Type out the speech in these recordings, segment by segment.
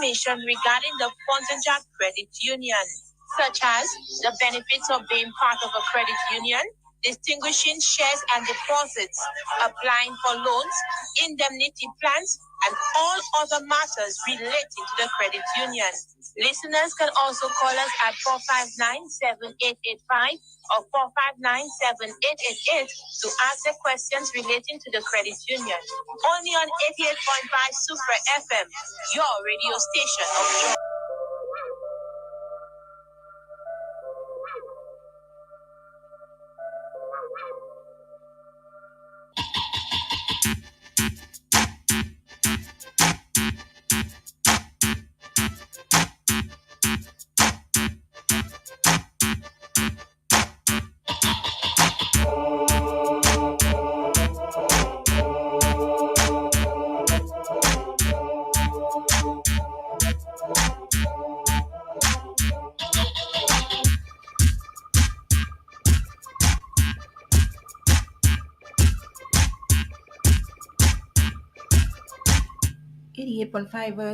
information regarding the Fonseca Credit Union, such as the benefits of being part of a credit union, distinguishing shares and deposits, applying for loans, indemnity plans, and all other matters relating to the credit union. Listeners can also call us at 459-7885 or 459-7888 to answer questions relating to the credit union. Only on 88.5 Super FM, your radio station of choice.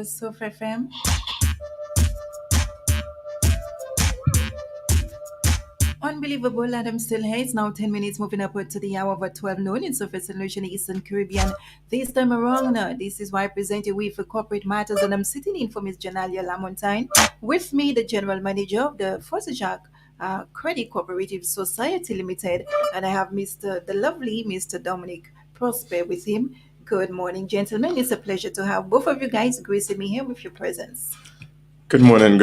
Surf FM. Unbelievable, and I'm still here. It's now 10 minutes moving upward to the hour of 12 noon in Surface Solution Eastern Caribbean. This time around, this is why I present you with for Corporate Matters, and I'm sitting in for Ms. Janalia Lamontine. With me, the General Manager of the Fonseca Credit Cooperative Society Limited, and I have the lovely Mr. Dominic Prosper with him. Good morning, gentlemen. It's a pleasure to have both of you guys gracing me here with your presence. Good morning,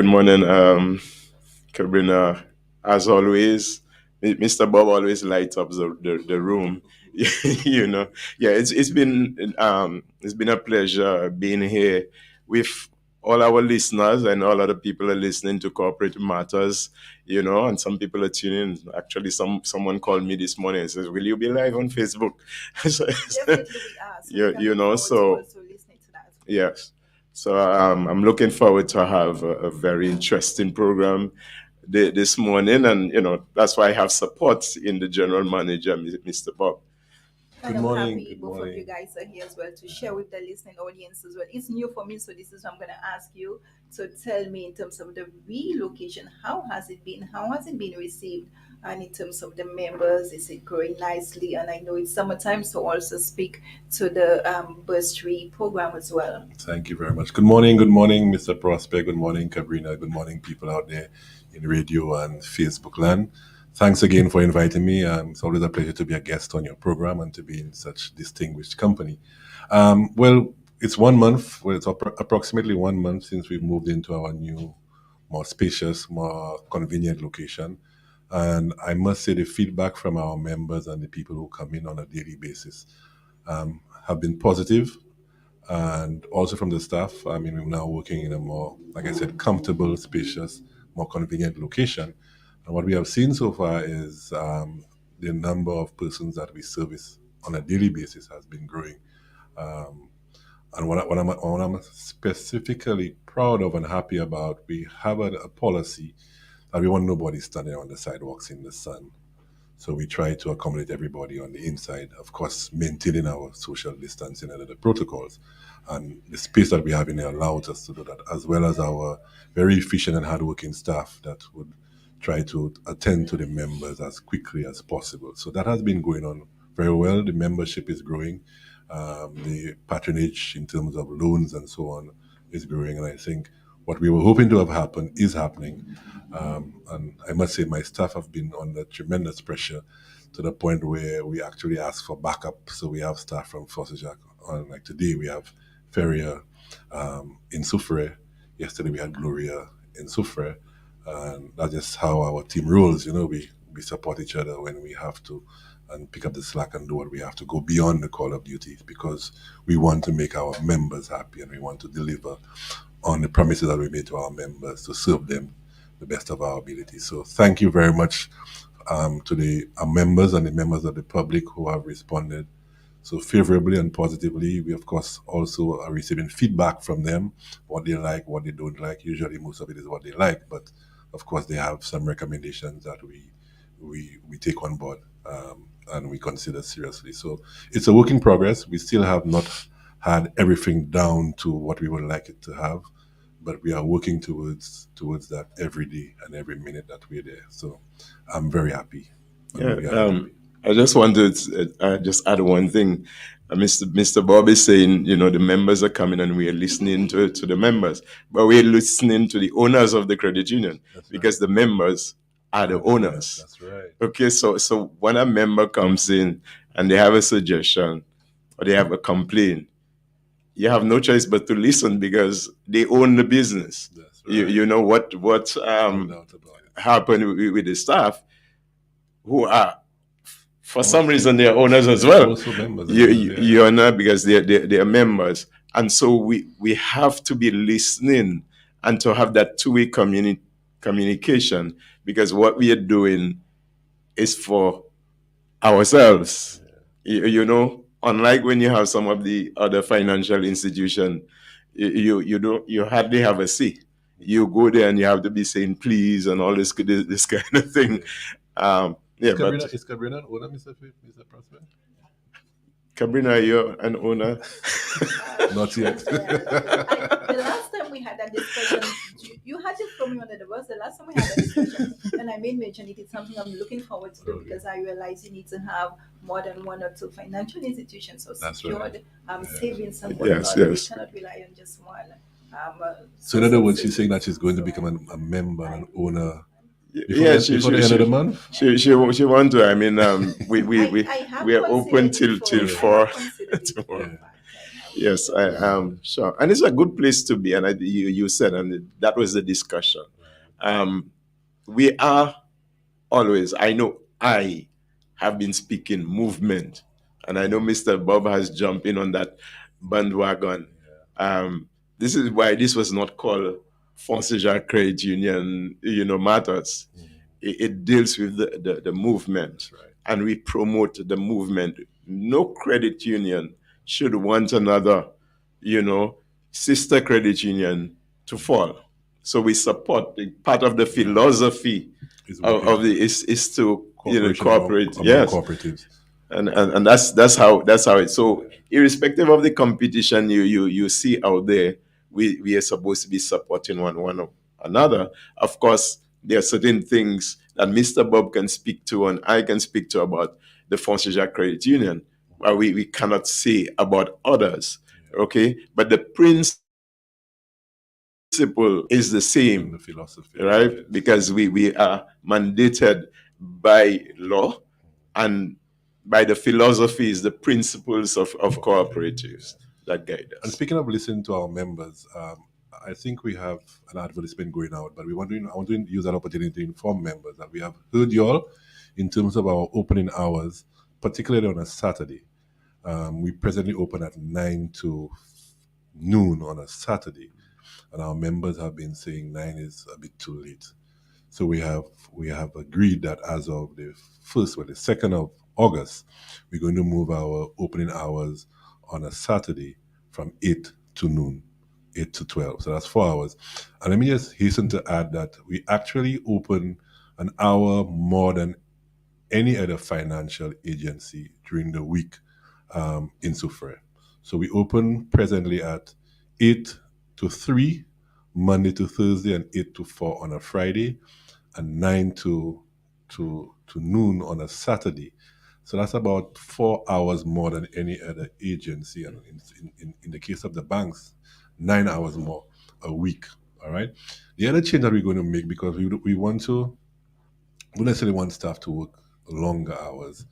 Kabrina. As always, Mr. Bob always lights up the room. It's been a pleasure being here with all our listeners, and all other people are listening to Cooperative Matters, and some people are tuning in. Actually, someone called me this morning and says, "Will you be live on Facebook?" Yes. So I'm looking forward to have a very interesting program this morning, and that's why I have support in the General Manager, Mr. Bob. Good morning. Both of you guys are here as well to share with the listening audience as well. It's new for me, so this is what I'm going to ask you to tell me in terms of the relocation. How has it been? How has it been received? And in terms of the members, is it growing nicely? And I know it's summertime, so also speak to the bursary program as well. Thank you very much. Good morning, Mr. Prosper. Good morning, Kabrina. Good morning, people out there in radio and Facebook land. Thanks again for inviting me. It's always a pleasure to be a guest on your program and to be in such distinguished company. It's 1 month. It's approximately 1 month since we've moved into our new, more spacious, more convenient location. And I must say the feedback from our members and the people who come in on a daily basis have been positive. And also from the staff, we're now working in a more, like I said, comfortable, spacious, more convenient location. And what we have seen so far is the number of persons that we service on a daily basis has been growing. And what I'm specifically proud of and happy about, we have a policy that we want nobody standing on the sidewalks in the sun. So we try to accommodate everybody on the inside, of course, maintaining our social distancing and other protocols. And the space that we have in there allows us to do that, as well as our very efficient and hardworking staff that would try to attend to the members as quickly as possible. So that has been going on very well. The membership is growing. The patronage in terms of loans and so on is growing. And I think what we were hoping to have happen is happening. And I must say my staff have been under tremendous pressure to the point where we actually ask for backup. So we have staff from Fonseca. Like today we have Feria in Soufrière. Yesterday we had Gloria in Soufrière. And that's just how our team rolls. We support each other when we have to and pick up the slack and do what we have to, go beyond the call of duty, because we want to make our members happy and we want to deliver on the promises that we made to our members to serve them the best of our ability. So thank you very much to our members and the members of the public who have responded so favorably and positively. We, of course, also are receiving feedback from them, what they like, what they don't like. Usually most of it is what they like, but of course they have some recommendations that we take on board and we consider seriously. So it's a work in progress. We still have not had everything down to what we would like it to have, but we are working towards that every day and every minute that we're there. So I'm very happy. Yeah, We are happy. I just wanted to just add one thing. Mr. Bob is saying, the members are coming and we are listening to the members, but we're listening to the owners of the credit union because the members are the owners. That's right. Okay, so when a member comes in and they have a suggestion or they have a complaint, you have no choice but to listen because they own the business. That's right. You know what No doubt about it. happened with the staff who are, for some reason, they're owners as well. Also members. You're not, because they're members. And so we have to be listening and to have that two-way communication, because what we are doing is for ourselves. Unlike when you have some of the other financial institutions, you hardly have a say. You go there and you have to be saying please and all this kind of thing. Is Cabrina an owner, Mr. Prosper? Cabrina, you're an owner? Not yet. The last time we had that discussion, you had it from me under the bus. The last time we had that discussion, and I made mention it is something I'm looking forward to do because I realize you need to have more than one or two financial institutions or secured savings somewhere. Yes. We cannot rely on just one. So in other words, she's saying that she's going to become a member and an owner. Before the end of the month. She want to. I mean, we are open till 4 tomorrow. Yes, I am sure, and it's a good place to be. And you said, and that was the discussion. We are always. I know I have been speaking movement, and I know Mr. Bob has jumped in on that bandwagon. This is why this was not called Fonseca Credit Union, Matters. It deals with the movement, and we promote the movement. No credit union should want another, sister credit union to fall. So we support. Part of the philosophy is to cooperate. Yes, cooperatives. And that's how it. So irrespective of the competition you see out there, we are supposed to be supporting one another. Of course, there are certain things that Mr. Bob can speak to and I can speak to about the Fonseca Credit Union, but we cannot say about others. Okay, but the principle is the same, the philosophy, right? Because we are mandated by law and by the philosophies, the principles of cooperatives that guide us. And speaking of listening to our members, I think we have an advertisement going out, but I want to use that opportunity to inform members that we have heard you all in terms of our opening hours, particularly on a Saturday. We presently open at 9 to noon on a Saturday, and our members have been saying 9 is a bit too late. So we have agreed that as of the 2nd of August, we're going to move our opening hours on a Saturday from 8 to noon, 8 to 12. So that's 4 hours. And let me just hasten to add that we actually open an hour more than any other financial agency during the week in Soufrière. So we open presently at 8 to 3, Monday to Thursday, and 8 to 4 on a Friday, and 9 to noon on a Saturday. So that's about 4 hours more than any other agency. And in the case of the banks, 9 hours more a week. All right. The other change that we're going to make, because we don't necessarily want staff to work longer hours,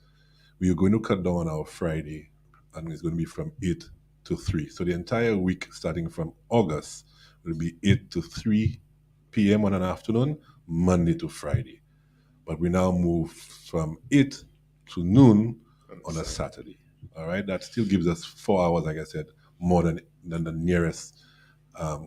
we are going to cut down on our Friday, and it's going to be from 8 to 3. So the entire week starting from August will be 8 to 3 p.m. on an afternoon, Monday to Friday. But we now move from 8 to noon on a Saturday. All right, that still gives us 4 hours, like I said, more than the nearest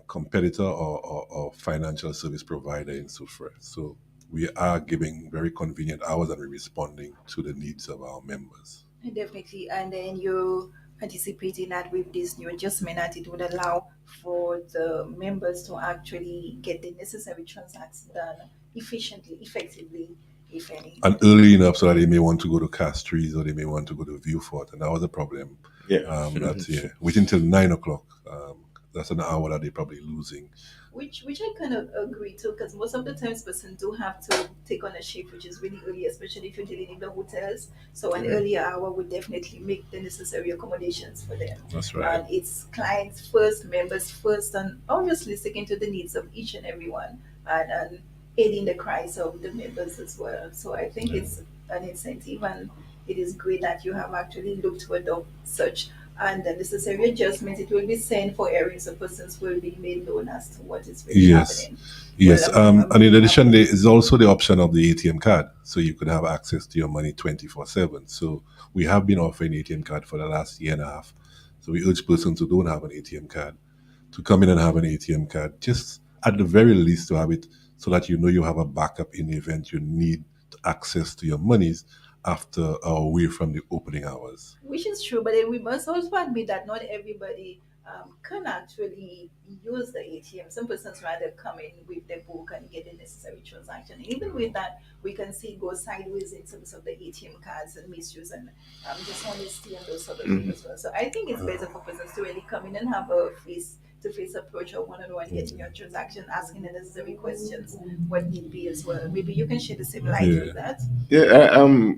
competitor or financial service provider in Soufrière. So we are giving very convenient hours and we're responding to the needs of our members. Definitely, and then you're anticipating that with this new adjustment that it would allow for the members to actually get the necessary transactions done efficiently, effectively, if any. And early enough so that they may want to go to Castries or they may want to go to Vieux Fort, and that was a problem. Yeah. Waiting till 9 o'clock. that's an hour that they're probably losing. Which I kind of agree to, because most of the times person do have to take on a shift which is really early, especially if you're dealing in the hotels. So an earlier hour would definitely make the necessary accommodations for them. That's right. And it's clients first, members first, and obviously sticking to the needs of each and everyone, and aiding the cries of the members as well. So I think it's an incentive, and it is great that you have actually looked to adopt such, and the necessary adjustments it will be sent for areas of persons will be made known as to what is really Yes. happening. Yes. Well, And in addition, there is also the option of the ATM card. So you could have access to your money 24/7. So we have been offering ATM card for the last year and a half. So we urge persons who don't have an ATM card to come in and have an ATM card, just at the very least to have it so that you know you have a backup in the event you need access to your monies after or away from the opening hours. which is true, but then we must also admit that not everybody can actually use the ATM. Some persons rather come in with the book and get the necessary transaction. And even with that, we can see it go sideways in terms of the ATM cards and misuse and dishonesty and those sort of things as well. So I think it's better for persons to really come in and have a face-to-face approach or one-on-one getting your transaction, asking the necessary questions, what need be as well. Maybe you can shed the same light Yeah. with that. Yeah,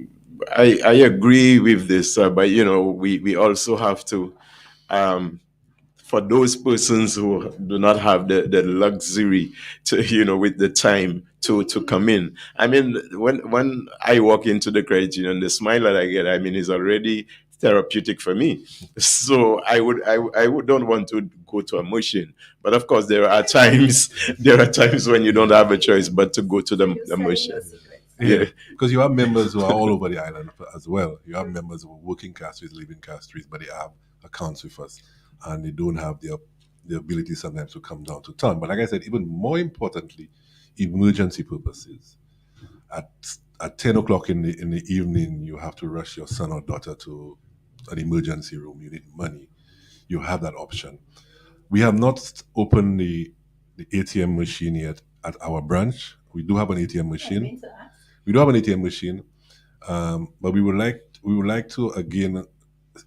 I agree with this, but we also have to, for those persons who do not have the luxury to, with the time to come in. I mean, when I walk into the credit union, the smile that I get, I mean, is already therapeutic for me. So I don't want to go to a machine, but of course there are times when you don't have a choice but to go to the machine. Yeah, because you have members who are all over the island as well. You have members who are working cash streets, living cash streets, but they have accounts with us, and they don't have the ability sometimes to come down to town. But like I said, even more importantly, emergency purposes. At at 10 o'clock in the evening, you have to rush your son or daughter to an emergency room. You need money. You have that option. We have not opened the ATM machine yet at our branch. We do have an ATM machine. We do have an ATM machine, but we would like to again,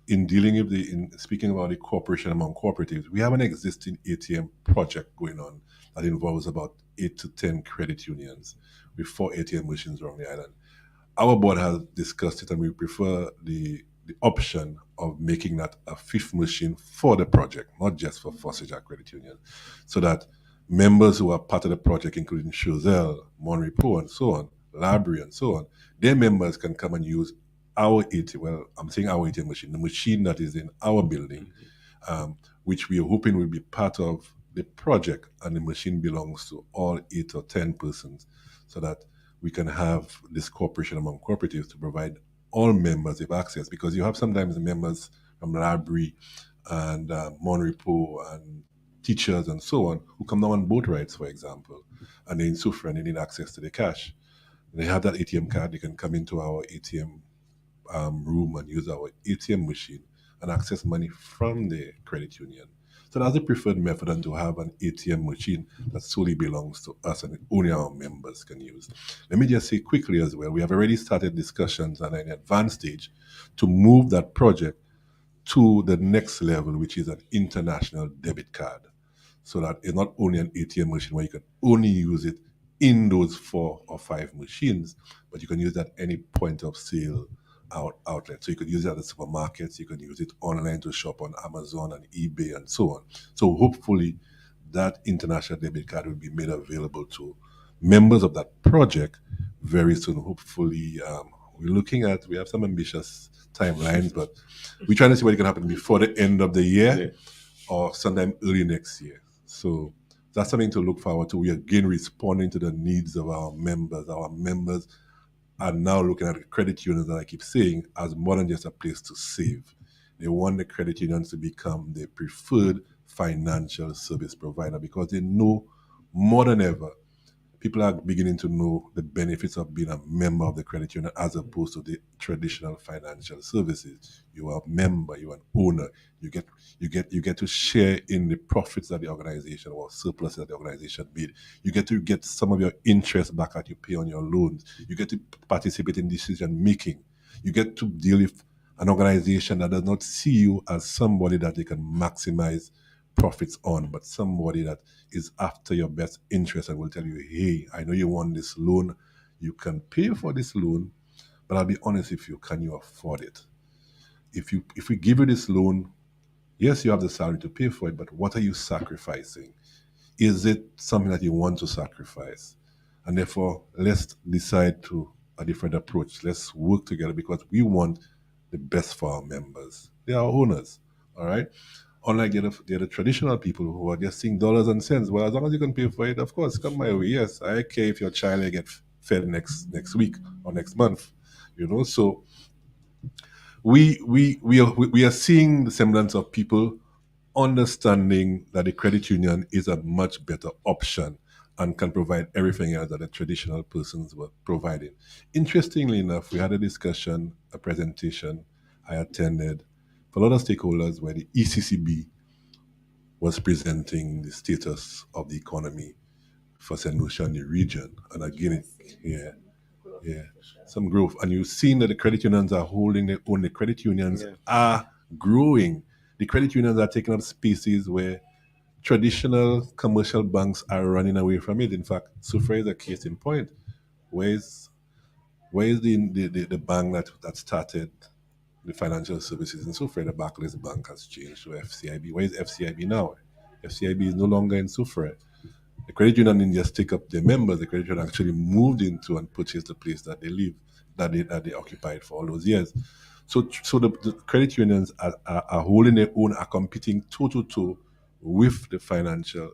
in dealing with in speaking about the cooperation among cooperatives, we have an existing ATM project going on that involves about 8 to 10 credit unions with 4 ATM machines around the island. Our board has discussed it, and we prefer the option of making that a fifth machine for the project, not just for Fossijack Credit Union, so that members who are part of the project, including Chazelle, Monrepo, and so on, Library, and so on, their members can come and use our ATM. Well, I'm saying our ATM machine, the machine that is in our building, which we are hoping will be part of the project, and the machine belongs to all 8 or 10 persons, so that we can have this cooperation among cooperatives to provide all members with access. Because you have sometimes members from the library and Monrepo and teachers and so on who come down on boat rides, for example, and they're in Sufra and they need access to the cash. They have that ATM card, they can come into our ATM room and use our ATM machine and access money from the credit union. So that's the preferred method, and to have an ATM machine that solely belongs to us and only our members can use. Let me just say quickly as well, we have already started discussions and an advanced stage to move that project to the next level, which is an international debit card, so that it's not only an ATM machine where you can only use it in those 4 or 5 machines, but you can use it at any point of sale outlet. So you could use it at the supermarkets, you can use it online to shop on Amazon and eBay and so on. So hopefully that international debit card will be made available to members of that project very soon. Hopefully, we have some ambitious timelines, but we're trying to see what can happen before the end of the year or sometime early next year. So that's something to look forward to. We are again responding to the needs of our members. Our members are now looking at the credit unions, that I keep saying, as more than just a place to save. They want the credit unions to become their preferred financial service provider, because they know more than ever, people are beginning to know the benefits of being a member of the credit union as opposed to the traditional financial services. You are a member, you are an owner, you get to share in the profits that the organization or surplus that the organization made. You get to get some of your interest back that you pay on your loans. You get to participate in decision making. You get to deal with an organization that does not see you as somebody that they can maximize profits on, but somebody that is after your best interest and will tell you, hey, I know you want this loan, you can pay for this loan, but I'll be honest with you, can you afford it? If we give you this loan, yes, you have the salary to pay for it, but what are you sacrificing? Is it something that you want to sacrifice? And therefore, let's decide to a different approach. Let's work together because we want the best for our members. They are our owners, all right? Unlike the other traditional people who are just seeing dollars and cents. Well, as long as you can pay for it, of course, come my way. Yes, I care if your child will get fed next week or next month. So we are seeing the semblance of people understanding that the credit union is a much better option and can provide everything else that the traditional persons were providing. Interestingly enough, we had a discussion, a presentation I attended for a lot of stakeholders where the ECCB was presenting the status of the economy for St. Lucia and the region. And again, yeah, some growth. And you've seen that the credit unions are holding their own. The credit unions are growing. The credit unions are taking up spaces where traditional commercial banks are running away from it. In fact, Sufra is a case in point. Where is the bank that started the financial services in Sufra? The Barclays Bank has changed to FCIB. Where is FCIB now? FCIB is no longer in Sufra. The credit union didn't just take up their members. The credit union actually moved into and purchased the place that they live, that they occupied for all those years. So the credit unions are holding their own, are competing toe to toe with the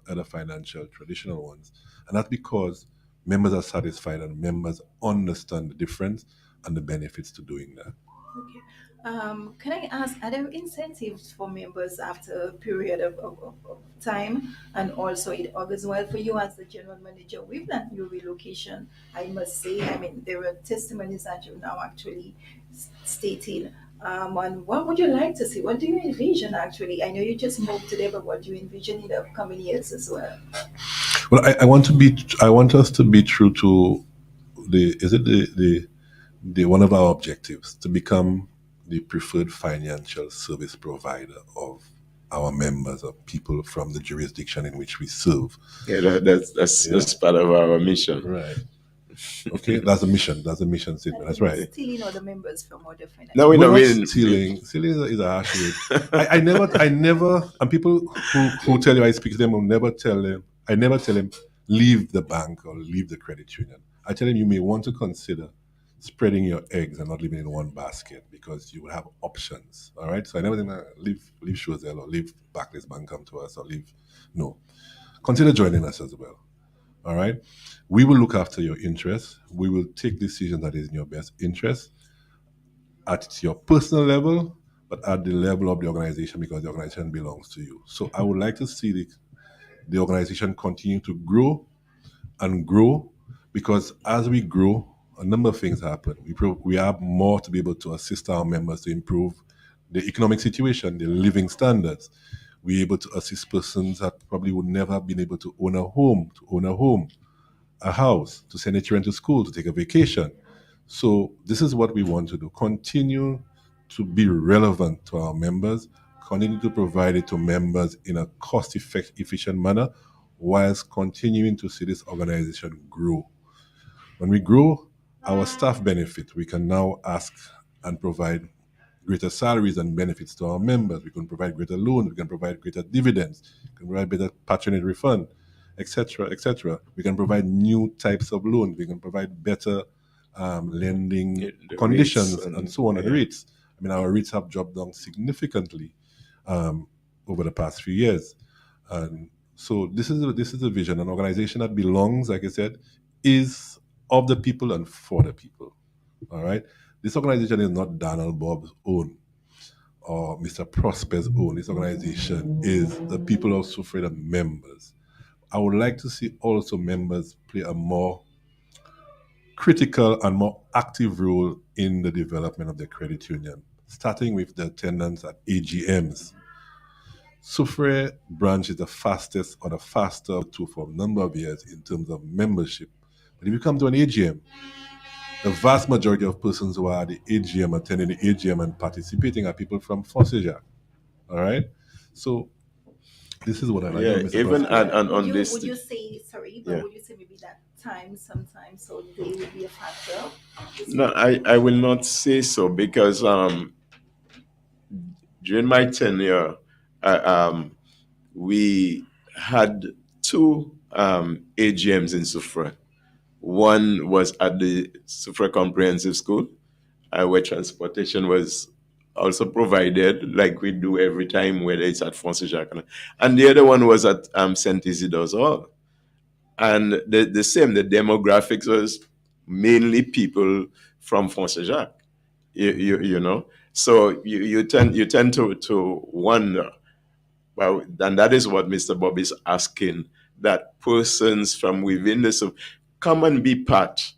other financial traditional ones, and that's because members are satisfied and members understand the difference and the benefits to doing that. Okay. Can I ask, are there incentives for members after a period of time? And also, it augurs well for you as the general manager with that new relocation. I must say, I mean, there are testimonies that you're now actually stating. And what would you like to see? What do you envision actually? I know you just moved today, but what do you envision in the upcoming years as well? Well, I want us to be true to the one of our objectives to become the preferred financial service provider of our members, of people from the jurisdiction in which we serve. Yeah, that's part of our mission. Right. Okay, that's a mission. That's a mission statement. That's right. Stealing other members from other financial. No, We're know, not stealing. Stealing is a harsh word. I never, and people who tell you I speak to them will never tell them. I never tell them leave the bank or leave the credit union. I tell them you may want to consider spreading your eggs and not living in one basket because you will have options. All right. So I never think leave Shozel or leave Barclays Bank, come to us, or leave. No, consider joining us as well. All right. We will look after your interests. We will take decisions that is in your best interest at your personal level, but at the level of the organization because the organization belongs to you. So I would like to see the organization continue to grow and grow because as we grow, a number of things happen. We have more to be able to assist our members to improve the economic situation, the living standards. We're able to assist persons that probably would never have been able to own a home, a house, to send their children to school, to take a vacation. So this is what we want to do. Continue to be relevant to our members, continue to provide it to members in a cost-efficient manner, whilst continuing to see this organization grow. When we grow our staff benefit, we can now ask and provide greater salaries and benefits to our members. We can provide greater loans, we can provide greater dividends, we can provide better patronage refund, etc., etc. We can provide new types of loans, we can provide better lending the conditions rates and so on, and rates. I mean, our rates have dropped down significantly over the past few years. And so this is a vision. An organization that belongs, like I said, is of the people and for the people. All right. This organization is not Donald Bob's own or Mr. Prosper's own. This organization is the people of Sufra, the members. I would like to see also members play a more critical and more active role in the development of the credit union, starting with the attendance at AGMs. Sufra branch is the fastest or the faster tool for a number of years in terms of membership. But if you come to an AGM, the vast majority of persons who are at the AGM, attending the AGM and participating are people from Fossejac. All right? So This is what I like, Yeah, Mr. even Prosper. and Would on you this, would you say sorry, but yeah. would you say maybe that time sometimes so they would be a factor? Just No, maybe I will not say so because during my tenure, uh, um, we had two AGMs in Sufra. One was at the Sufra Comprehensive School, where transportation was also provided, like we do every time, whether it's at Fonse Jacques. And the other one was at St. Isidore's Hall. And the same, the demographics was mainly people from Fonse Jacques, you know. So you tend to wonder, well, and that is what Mr. Bob is asking, that persons from within the come and be part,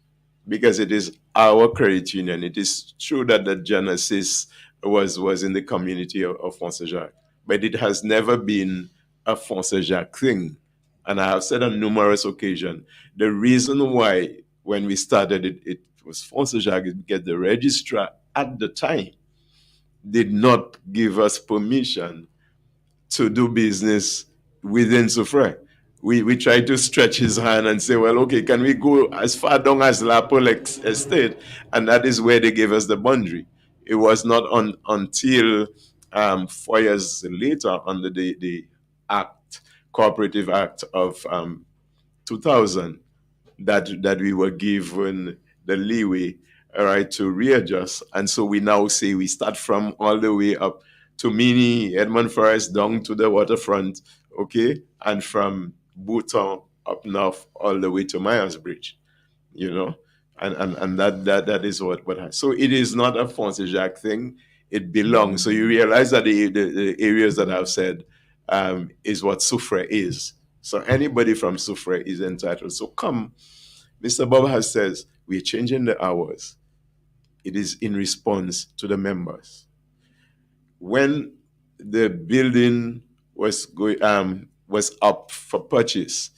because it is our credit union. It is true that the genesis was in the community of Fonse Jacques, but it has never been a Fonse Jacques thing. And I have said on numerous occasions, the reason why when we started it was Fonse Jacques is because the registrar at the time did not give us permission to do business within Soufrière. We tried to stretch his hand and say, well, okay, can we go as far down as Lapole Estate? And that is where they gave us the boundary. It was not until 4 years later, under the Act, Cooperative Act of 2000, that we were given the leeway, all right, to readjust. And so we now say we start from all the way up to Mini, Edmond Forest, down to the waterfront, okay, and from Bhutan up north all the way to Myers Bridge, you know, and that is what. So it is not a Fonse Jacques thing. It belongs. So you realize that the areas that I've said is what Soufrière is. So anybody from Soufrière is entitled. So come, Mr. Bob has says we're changing the hours. It is in response to the members. When the building was up for purchase,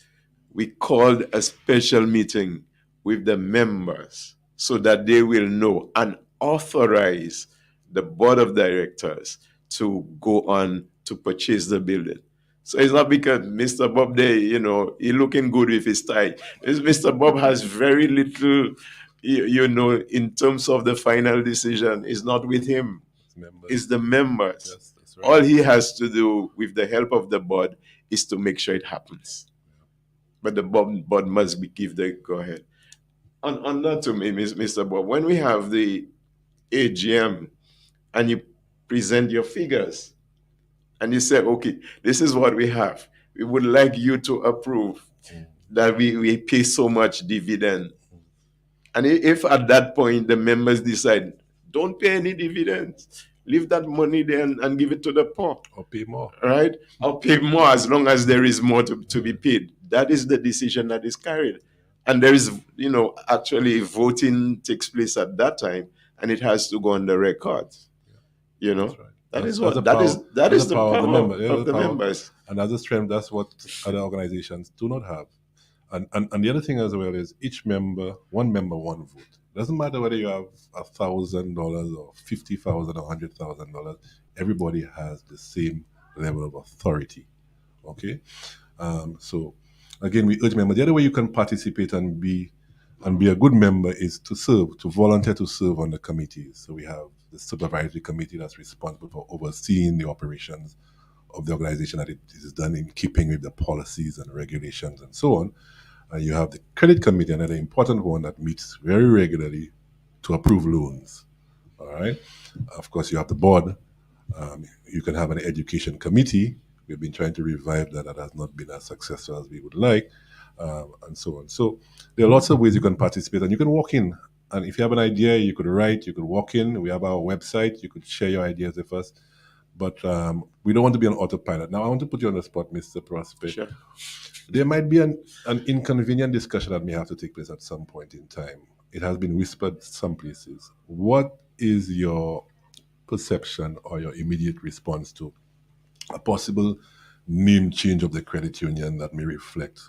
we called a special meeting with the members so that they will know and authorize the board of directors to go on to purchase the building. So it's not because Mr. Bob there, he looking good with his tie. Mr. Bob has very little, in terms of the final decision. It's not with him. It's the members. Yes, that's right. All he has to do with the help of the board is to make sure it happens. But the board must give the go ahead. On that to me, Mr. Bob, when we have the AGM and you present your figures and you say, okay, this is what we have. We would like you to approve that we pay so much dividend. And if at that point the members decide, don't pay any dividends, leave that money there and give it to the poor. Or pay more. Right? Or pay more as long as there is more to be paid. That is the decision that is carried. And there is, actually voting takes place at that time and it has to go on the record. That's right. That is That's what the is the power power of the member. members. And that's the strength. That's what other organizations do not have. And the other thing as well is each member, one vote. Doesn't matter whether you have $1,000 or $50,000 or $100,000. Everybody has the same level of authority. Okay, so again, we urge members. The other way you can participate and be a good member is to serve, to volunteer to serve on the committees. So we have the supervisory committee that's responsible for overseeing the operations of the organization, that it is done in keeping with the policies and regulations and so on. And you have the credit committee, another important one that meets very regularly to approve loans. All right. Of course, you have the board. You can have an education committee. We've been trying to revive that. That has not been as successful as we would like, and so on. So there are lots of ways you can participate, and you can walk in. And if you have an idea, you could write, you could walk in. We have our website. You could share your ideas with us. But we don't want to be on autopilot. Now, I want to put you on the spot, Mr. Prospect. Sure. There might be an inconvenient discussion that may have to take place at some point in time. It has been whispered some places. What is your perception or your immediate response to a possible name change of the credit union that may reflect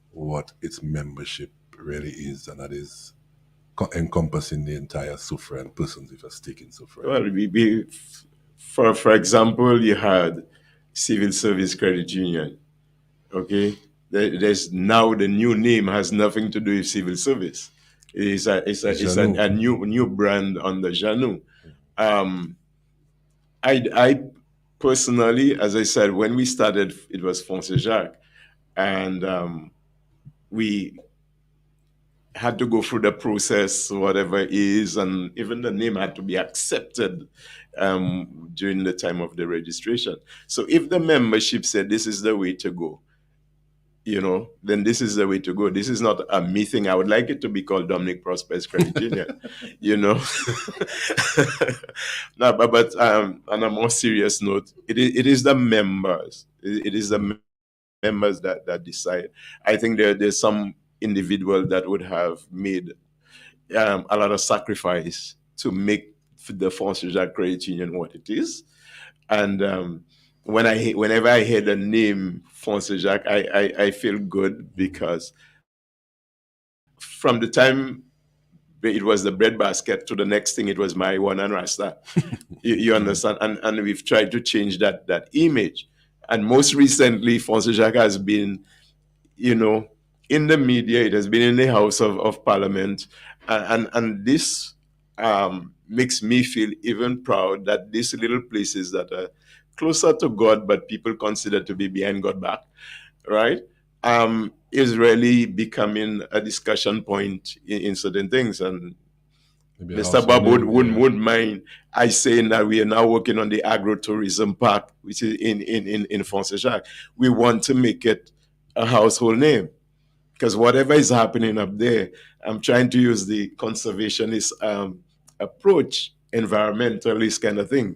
what its membership really is, and that is encompassing the entire Soufrière and persons with a stake in Soufrière? Well, for example, you had Civil Service Credit Union. Okay, there's now the new name has nothing to do with civil service. It's a new brand under Janu. Um, I personally, as I said, when we started, it was Fonse Jacques, and we had to go through the process, whatever it is, and even the name had to be accepted during the time of the registration. So if the membership said this is the way to go, then this is the way to go. This is not a me thing. I would like it to be called Dominic Prosper's Credit Union, you know. No, but on a more serious note, it is the members. It is the members that decide. I think there's some individual that would have made a lot of sacrifice to make the Fonseca Credit Union what it is. And whenever I hear the name Fonseca, I feel good because from the time it was the breadbasket to the next thing, it was marijuana and Rasta. You understand? And we've tried to change that image. And most recently, Fonseca has been, in the media, it has been in the House of Parliament. And this makes me feel even proud that these little places that are closer to God, but people consider to be behind God's back, right? Is really becoming a discussion point in certain things. And Mr. Bob wouldn't mind I saying that we are now working on the agro-tourism park, which is in Fonseca. We want to make it a household name because whatever is happening up there, I'm trying to use the conservationist approach, environmentalist kind of thing.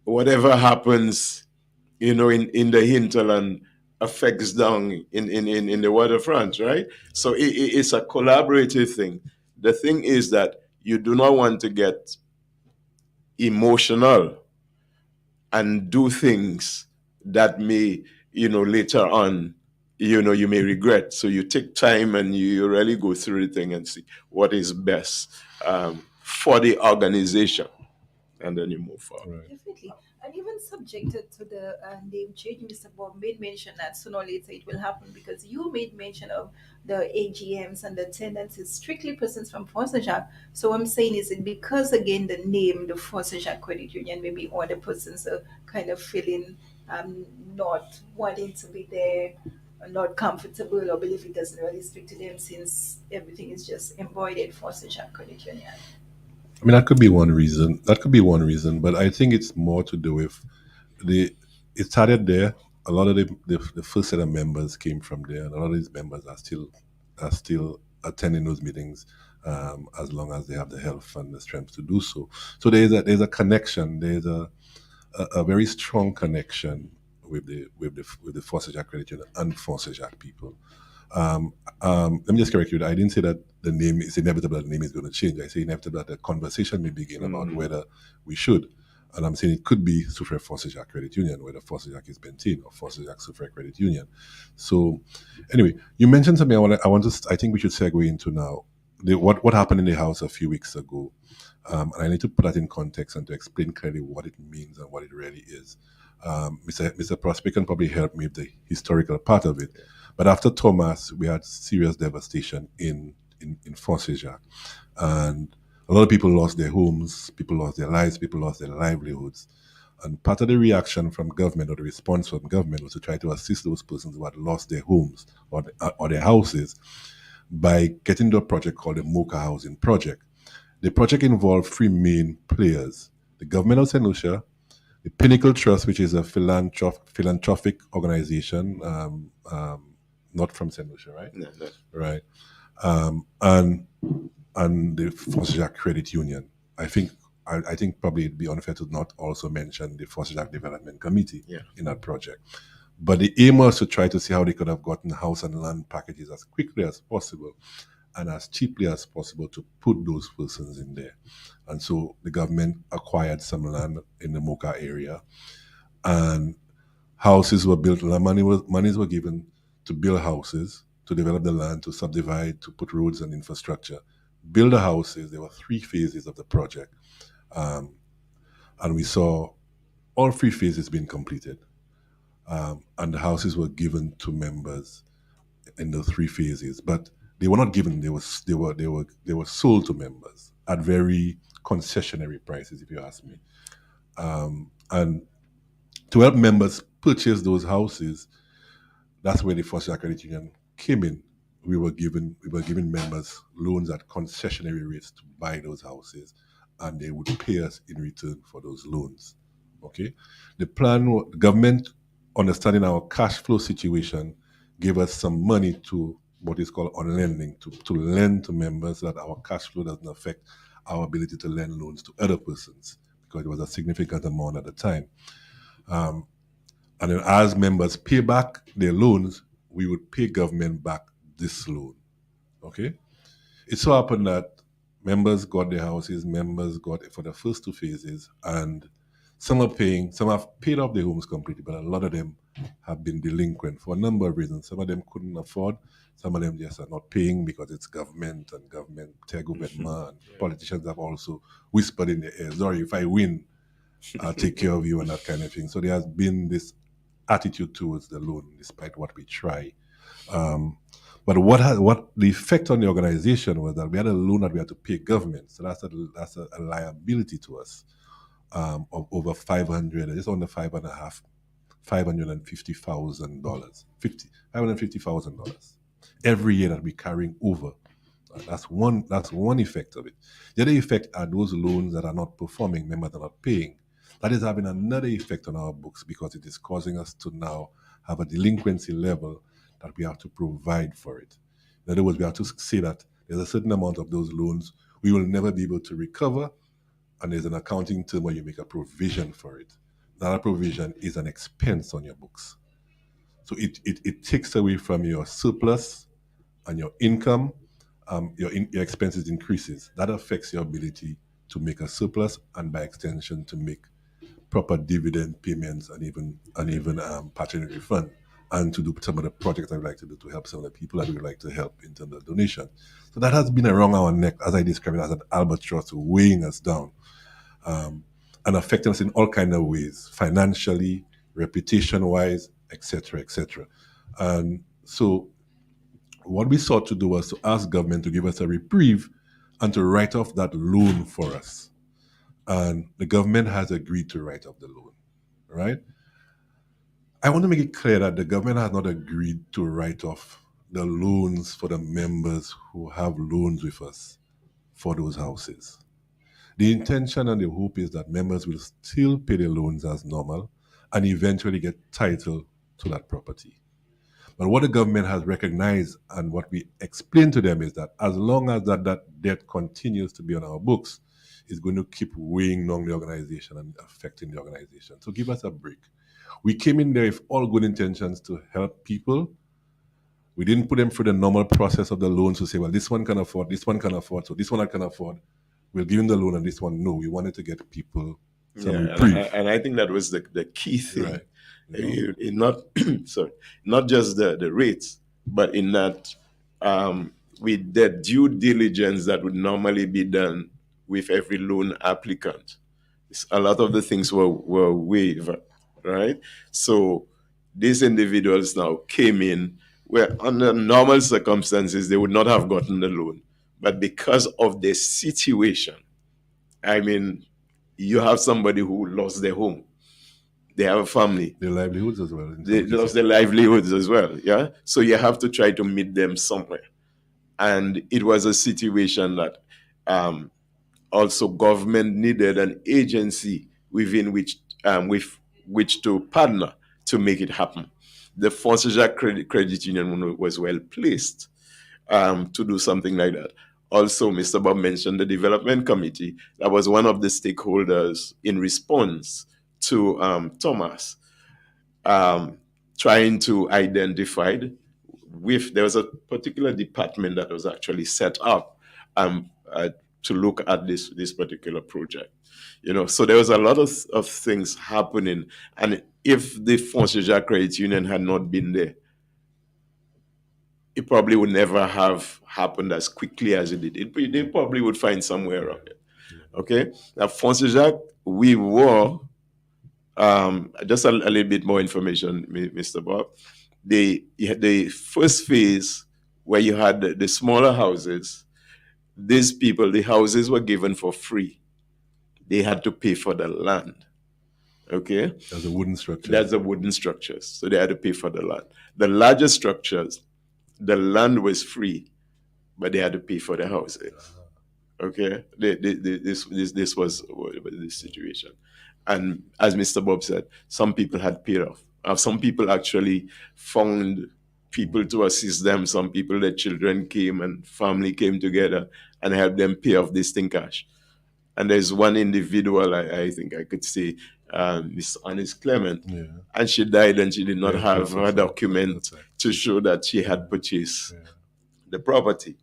Whatever happens, in the hinterland affects down in the waterfront, right? So it's a collaborative thing. The thing is that you do not want to get emotional and do things that may, later on, you may regret. So you take time and you really go through the thing and see what is best for the organization, and then you move forward. Right. Definitely. And even subjected to the name change, Mr. Bob made mention that sooner or later it will happen because you made mention of the AGMs and the attendance is strictly persons from Fonseca. So I'm saying is it because again the name, the Fonseca Credit Union, maybe other persons are kind of feeling not wanting to be there, not comfortable, or believe it doesn't really speak to them since everything is just embodied Fonseca Credit Union. I mean, that could be one reason. That could be one reason, but I think it's more to do with the. It started there. A lot of the first set of members came from there, and a lot of these members are still attending those meetings as long as they have the health and the strength to do so. So there's a connection. There's a very strong connection with the Forces Jack Credit Union and Forces Jack people. Let me just correct you. I didn't say that the name is inevitable. That the name is going to change. I say inevitable that the conversation may begin about whether we should. And I'm saying it could be Sufre Forces Jack Credit Union, whether Forces Jack is Bentin or Forces Jack Sufre Credit Union. So, anyway, you mentioned something. I think we should segue into now. What happened in the House a few weeks ago, and I need to put that in context and to explain clearly what it means and what it really is. Mr. Prosper can probably help me with the historical part of it. But after Thomas, we had serious devastation in Forces Jack. And a lot of people lost their homes, people lost their lives, people lost their livelihoods. And part of the reaction from government or the response from government was to try to assist those persons who had lost their homes or their houses by getting into a project called the Mocha Housing Project. The project involved three main players: the government of St. Lucia, the Pinnacle Trust, which is a philanthropic organization, not from St. Lucia, right? No. Right. And the Forces Credit Union. I think probably it'd be unfair to not also mention the Forces Development Committee in that project. But the aim was to try to see how they could have gotten house and land packages as quickly as possible and as cheaply as possible to put those persons in there. And so the government acquired some land in the Mocha area, and houses were built. Monies were given to build houses, to develop the land, to subdivide, to put roads and infrastructure. Build the houses. There were 3 phases of the project, and we saw all 3 phases being completed. and the houses were given to members in the 3 phases, but they were not given. They were sold to members at very concessionary prices, if you ask me. And to help members purchase those houses, that's where the Foster Credit Union came in. We were giving members loans at concessionary rates to buy those houses, and they would pay us in return for those loans. Okay, the government, understanding our cash flow situation, gave us some money to what is called on lending, to lend to members so that our cash flow doesn't affect our ability to lend loans to other persons, because it was a significant amount at the time. And then as members pay back their loans, we would pay government back this loan. Okay? It so happened that members got their houses, members got it for the first 2 phases, and some have paid off their homes completely, but a lot of them have been delinquent for a number of reasons. Some of them couldn't afford, some of them just are not paying because it's government and government, and politicians have also whispered in their ear, sorry, if I win, I'll take care of you and that kind of thing. So there has been this attitude towards the loan, despite what we try. But what the effect on the organization was that we had a loan that we had to pay government. So that's a liability to us of over 500, just under $550,000, $550,000 every year that we're carrying over. That's one effect of it. The other effect are those loans that are not performing, members are not paying. That is having another effect on our books because it is causing us to now have a delinquency level that we have to provide for it. In other words, we have to say that there's a certain amount of those loans we will never be able to recover, and there's an accounting term where you make a provision for it. That provision is an expense on your books. So it takes away from your surplus and your income. Your expenses increases. That affects your ability to make a surplus, and by extension to make proper dividend payments and even patronage fund, and to do some of the projects I would like to do to help some of the people that we would like to help in terms of donation. So that has been around our neck, as I described it, as an albatross weighing us down, and affecting us in all kinds of ways, financially, reputation-wise, etc., etc. And so what we sought to do was to ask government to give us a reprieve and to write off that loan for us. And the government has agreed to write off the loan, right? I want to make it clear that the government has not agreed to write off the loans for the members who have loans with us for those houses. The intention and the hope is that members will still pay their loans as normal and eventually get title to that property. But what the government has recognized and what we explain to them is that as long as that debt continues to be on our books, it's going to keep weighing on the organization and affecting the organization. So give us a break. We came in there with all good intentions to help people. We didn't put them through the normal process of the loans to say, well, this one can afford, this one can afford, so this one I can afford. We'll give them the loan and this one, no. We wanted to get people some reprieve. And I think that was the key thing. Right. Not not just the rates, but in that with the due diligence that would normally be done with every loan applicant, a lot of the things were waived, right? So these individuals now came in where under normal circumstances they would not have gotten the loan, but because of the situation, I mean, you have somebody who lost their home. They have a family. Their livelihoods as well. They lost their livelihoods as well, yeah? So you have to try to meet them somewhere. And it was a situation that also government needed an agency within which with which to partner to make it happen. The Foster Credit Union was well placed to do something like that. Also, Mr. Bob mentioned the development committee. That was one of the stakeholders in response to Thomas trying to identify there was a particular department that was actually set up to look at this particular project. So there was a lot of things happening, and if the Foster Credit Union had not been there, it probably would never have happened as quickly as it did. They probably would find somewhere around it. Okay? Now, Foster, we were just a little bit more information, Mr. Bob. The first phase where you had the smaller houses, these people, the houses were given for free. They had to pay for the land. Okay? That's a wooden structure. That's the wooden structures. So they had to pay for the land. The larger structures, the land was free, but they had to pay for the houses. Okay? This was the situation. And as Mr. Bob said, some people had paid off. Some people actually found people to assist them. Some people, their children came and family came together and helped them pay off this thing cash. And there's one individual, I think I could say, Miss Annis Clement, and she died and she did not have her document to show that she had purchased the property.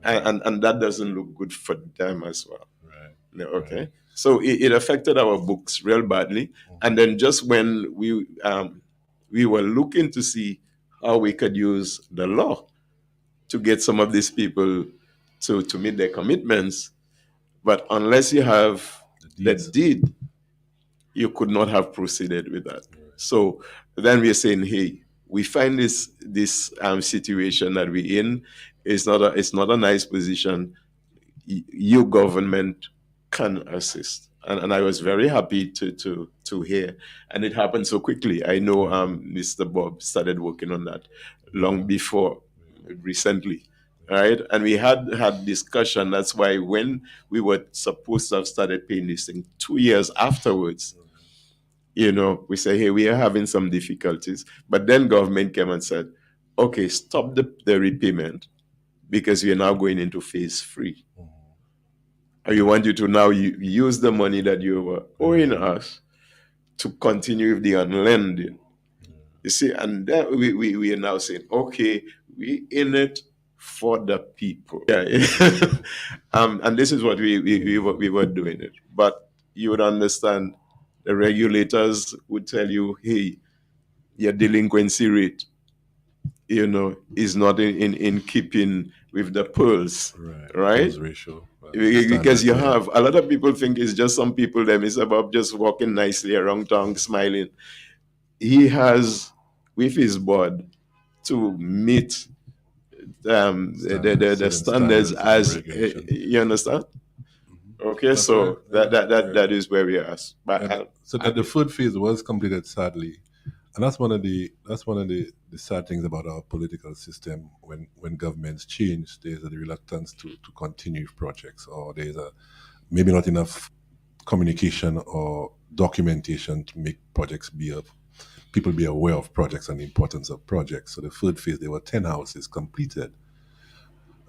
And that doesn't look good for them as well. Right. Okay. Right. So it affected our books real badly. And then just when we were looking to see how we could use the law to get some of these people to meet their commitments, but unless you have the deed, you could not have proceeded with that. Right. So then we're saying, hey, we find this situation that we're in is not a nice position. Your government can assist, and I was very happy to hear, and it happened so quickly. I know Mr. Bob started working on that long before, recently. Right, and we had discussion. That's why when we were supposed to have started paying this thing 2 years afterwards, we say, hey, we are having some difficulties. But then government came and said, okay, stop the repayment because we are now going into phase 3. And we want you to now use the money that you were owing us to continue with the unlending. You see, and then we are now saying, okay, we in it for the people. Yeah. And this is what we were doing it. But you would understand, the regulators would tell you, hey, your delinquency rate, is not in keeping with the pulse, right? Ratio. Because you have a lot of people think it's just some people, them is about just walking nicely around town smiling. He has with his board to meet the standards as you understand. Okay, that's so right. that is where we are. But so that the food phase was completed, sadly, and that's one of the sad things about our political system. When governments change, there's a reluctance to continue projects, or there's maybe not enough communication or documentation to make projects people be aware of projects and the importance of projects. So the food phase, there were 10 houses completed,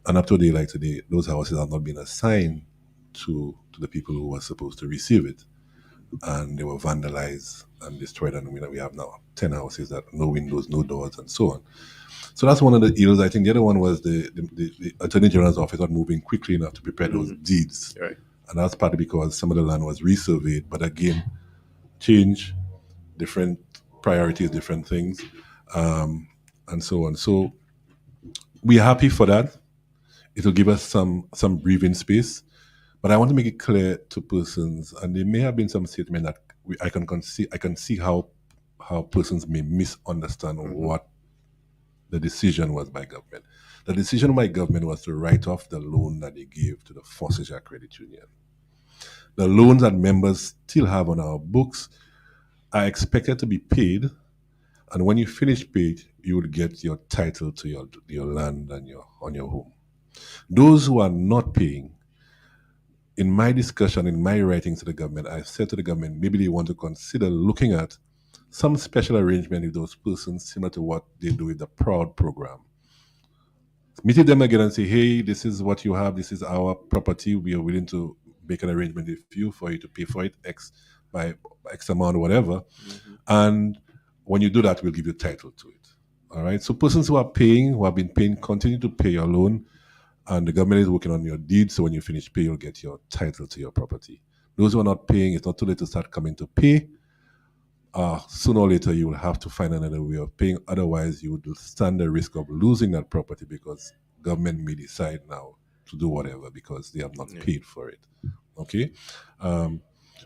and up to today, those houses have not been assigned to the people who were supposed to receive it, and they were vandalized and destroyed. And we have now 10 houses that no windows, no doors, and so on. So that's one of the ills. I think the other one was the Attorney General's office not moving quickly enough to prepare those deeds, right. And that's partly because some of the land was resurveyed. But again, change, different priorities, different things, and so on. So we're happy for that. It will give us some breathing space. But I want to make it clear to persons, and there may have been some statement that I can see how persons may misunderstand what the decision was by government. The decision by government was to write off the loan that they gave to the Forceja Credit Union. The loans that members still have on our books are expected to be paid, and when you finish paid, you will get your title to your land and on your home. Those who are not paying, in my discussion, in my writings to the government, I've said to the government, maybe they want to consider looking at some special arrangement with those persons, similar to what they do with the Proud program. Meet them again and say, hey, this is what you have, this is our property, we are willing to make an arrangement with you for you to pay for it, by X amount or whatever. And when you do that, we'll give you title to it. All right. So persons who have been paying, continue to pay your loan, and the government is working on your deed. So when you finish pay, you'll get your title to your property. Those who are not paying, it's not too late to start coming to pay. Sooner or later, you will have to find another way of paying. Otherwise, you would stand the risk of losing that property, because government may decide now to do whatever because they have not paid for it. Okay.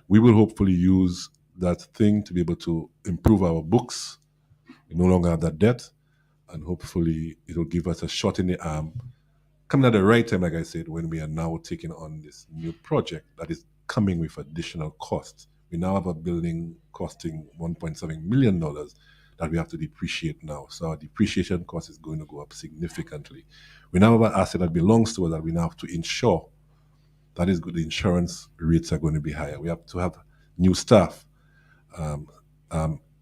We will hopefully use that thing to be able to improve our books. We no longer have that debt, and hopefully it will give us a shot in the arm, coming at the right time, like I said, when we are now taking on this new project that is coming with additional costs. We now have a building costing $1.7 million that we have to depreciate now. So our depreciation cost is going to go up significantly. We now have an asset that belongs to us that we now have to insure. That is good. The insurance rates are going to be higher. We have to have new staff, um,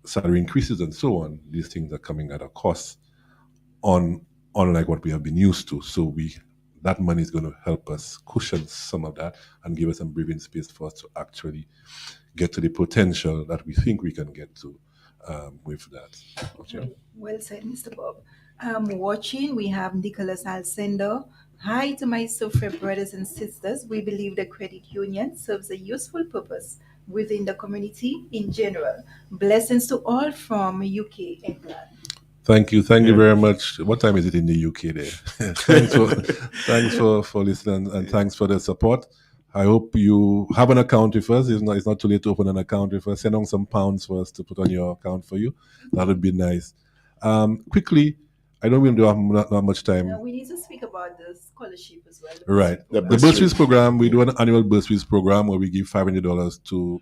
salary increases, and so on. These things are coming at a cost on unlike what we have been used to. So that money is going to help us cushion some of that and give us some breathing space for us to actually get to the potential that we think we can get to with that. Okay. Well said, Mr. Bob. Watching, we have Nicholas Alcendo. Hi to my Sophia brothers and sisters. We believe the credit union serves a useful purpose within the community in general. Blessings to all from UK, England. Thank you very much. What time is it in the UK there? thanks for listening, and thanks for the support. I hope you have an account with us. It's not too late to open an account with us. Send on some pounds for us to put on your account for you. That would be nice. Quickly, I don't really have not much time. We need to speak about the scholarship as well. Right. The bursaries program, we do an annual bursaries program where we give $500 to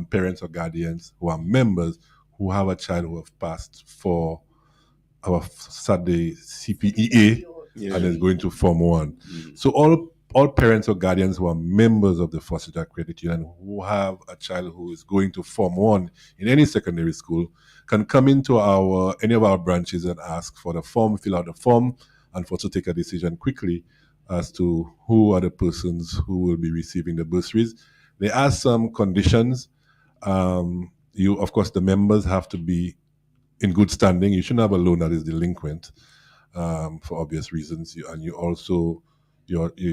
parents or guardians who are members who have a child who have passed for our Saturday CPEA and is going to Form 1. So all parents or guardians who are members of the Foster Child Credit Union who have a child who is going to Form 1 in any secondary school can come into any of our branches and ask for the form, fill out the form, and for us to take a decision quickly as to who are the persons who will be receiving the bursaries. There are some conditions. Of course, the members have to be in good standing. You shouldn't have a loan that is delinquent for obvious reasons. You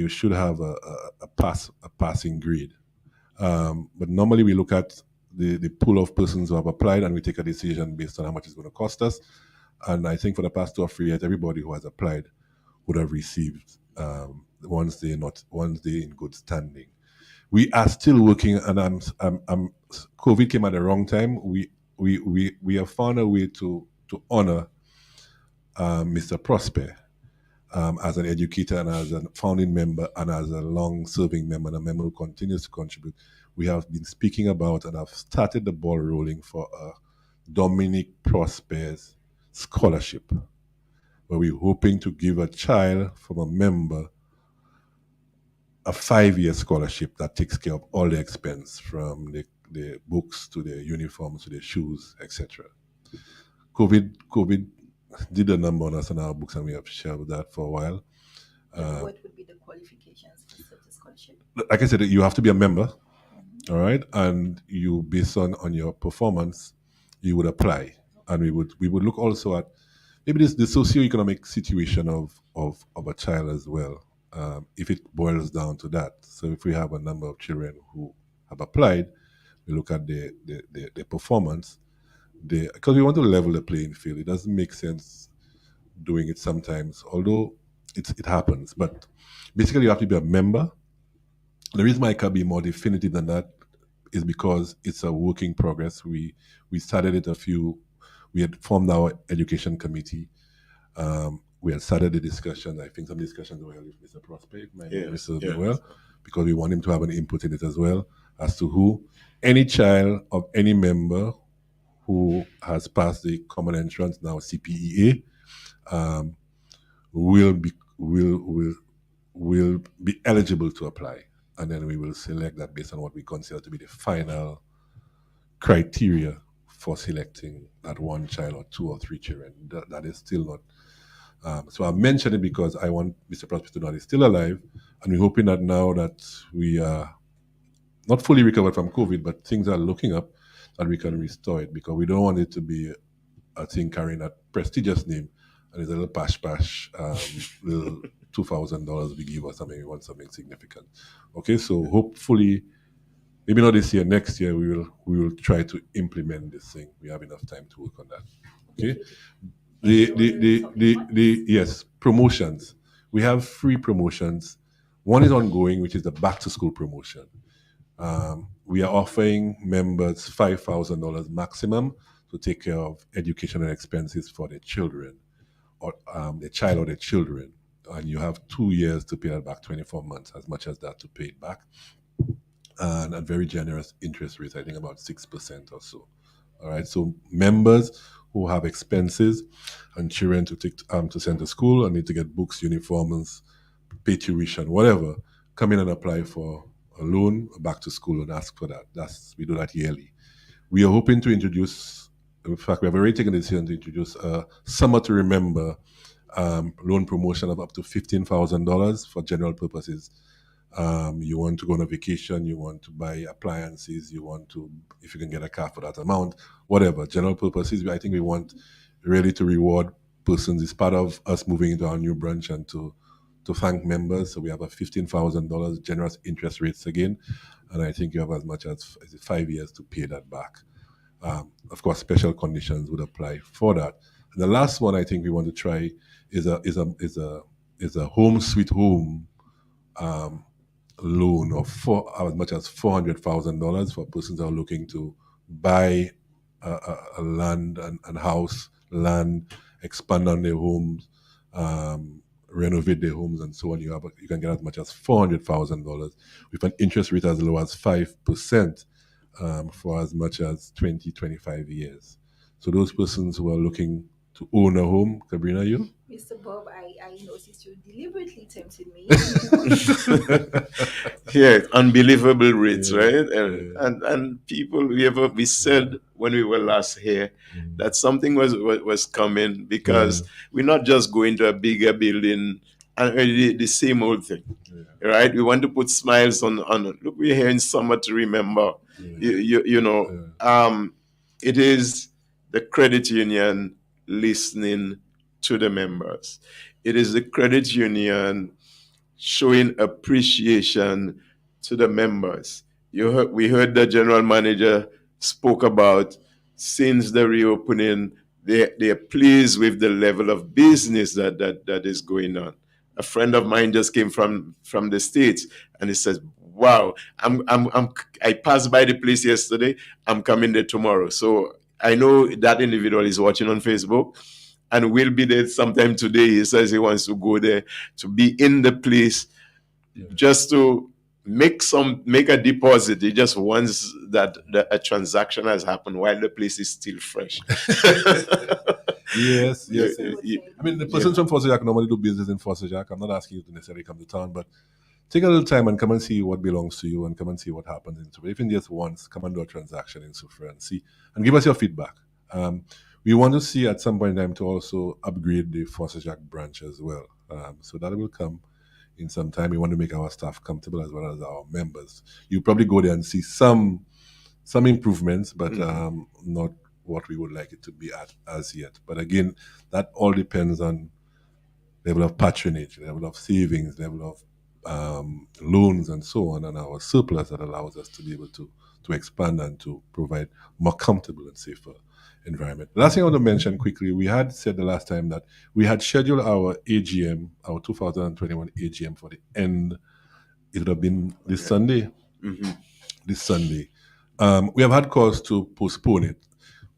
should have a passing grade. But normally we look at the pool of persons who have applied and we take a decision based on how much it's going to cost us. And I think for the past 2 or 3 years, everybody who has applied would have received once they're in good standing. We are still working, and COVID came at the wrong time. We have found a way to honor Mr. Prosper as an educator and as a founding member and as a long-serving member and a member who continues to contribute. We have been speaking about and have started the ball rolling for a Dominic Prosper's scholarship, where we're hoping to give a child from a member a 5-year scholarship that takes care of all the expense, from the books to the uniforms to the shoes, etc. COVID did a number on us on our books, and we have shared that for a while. What would be the qualifications for such a scholarship? Like I said, you have to be a member, all right, and you, based on your performance, you would apply, and we would look also at maybe the socioeconomic situation of a child as well. If it boils down to that. So if we have a number of children who have applied, we look at their performance, because we want to level the playing field. It doesn't make sense doing it sometimes, although it happens. But basically, you have to be a member. The reason why I can be more definitive than that is because it's a work in progress. We started it we had formed our education committee. We had started the discussion. I think some discussions were held with Mr. Prosper, because we want him to have an input in it as well, as to any child of any member who has passed the common entrance, now CPEA, will be eligible to apply, and then we will select that based on what we consider to be the final criteria for selecting that one child or 2 or 3 children. That is still not. So I mentioned it because I want Mr. Prosper to know he's still alive, and we're hoping that now that we are not fully recovered from COVID, but things are looking up, that we can restore it, because we don't want it to be a thing carrying a prestigious name and it's a little pash, little $2,000 we give or something. We want something significant. Okay, so hopefully, maybe not this year, next year we will try to implement this thing. We have enough time to work on that. Okay. Yes, promotions. We have 3 promotions. One is ongoing, which is the back to school promotion. We are offering members $5,000 maximum to take care of educational expenses for their children, or their child or their children. And you have 2 years to pay that back, 24 months, as much as that to pay it back. And at very generous interest rates, I think about 6% or so. All right. So members who have expenses and children to take to send to school and need to get books, uniforms, pay tuition, whatever, come in and apply for a loan, a back to school, and ask for that. We do that yearly. We are hoping to introduce. In fact, we have already taken the decision to introduce a Summer to Remember loan promotion of up to $15,000 for general purposes. You want to go on a vacation, you want to buy appliances, you want to, if you can get a car for that amount, whatever, general purposes. I think we want really to reward persons. It's part of us moving into our new branch and to thank members. So we have a $15,000 generous interest rates again. And I think you have as much as 5 years to pay that back. Of course, special conditions would apply for that. And the last one I think we want to try is a home sweet home loan of as much as $400,000 for persons that are looking to buy a land and house, land, expand on their homes, renovate their homes, and so on. You can get as much as $400,000 with an interest rate as low as 5% for as much as 20, 25 years. So those persons who are looking to own a home, Sabrina, you? Mr. Bob, I noticed you deliberately tempted me. Yeah, unbelievable rates, right? And people, we said when we were last here that something was coming, because we're not just going to a bigger building and the same old thing, right? We want to put smiles on. Look, we're here in Summer to Remember. It is the credit union listening to the members. It is the credit union showing appreciation to the members. We heard the general manager spoke about, since the reopening, they're pleased with the level of business that is going on. A friend of mine just came from the States, and he says, "Wow, I passed by the place yesterday. I'm coming there tomorrow." So I know that individual is watching on Facebook and will be there sometime today. He says he wants to go there to be in the place, just to make a deposit. He just wants that a transaction has happened while the place is still fresh. Yes. I mean, the persons from Forster Jack normally do business in Forster Jack. I'm not asking you to necessarily come to town, but take a little time and come and see what belongs to you, and come and see what happens in Sufra. Even just once, come and do a transaction in Sufra and see, and give us your feedback. We want to see at some point in time to also upgrade the Forster Jack branch as well. So that will come in some time. We want to make our staff comfortable as well as our members. You probably go there and see some improvements, but not what we would like it to be at as yet. But again, that all depends on level of patronage, level of savings, level of loans, and so on, and our surplus that allows us to be able to expand and to provide more comfortable and safer environment. The last thing I want to mention quickly, we had said the last time that we had scheduled our AGM, our 2021 AGM, for the end. It would have been this Sunday. This Sunday. We have had calls to postpone it.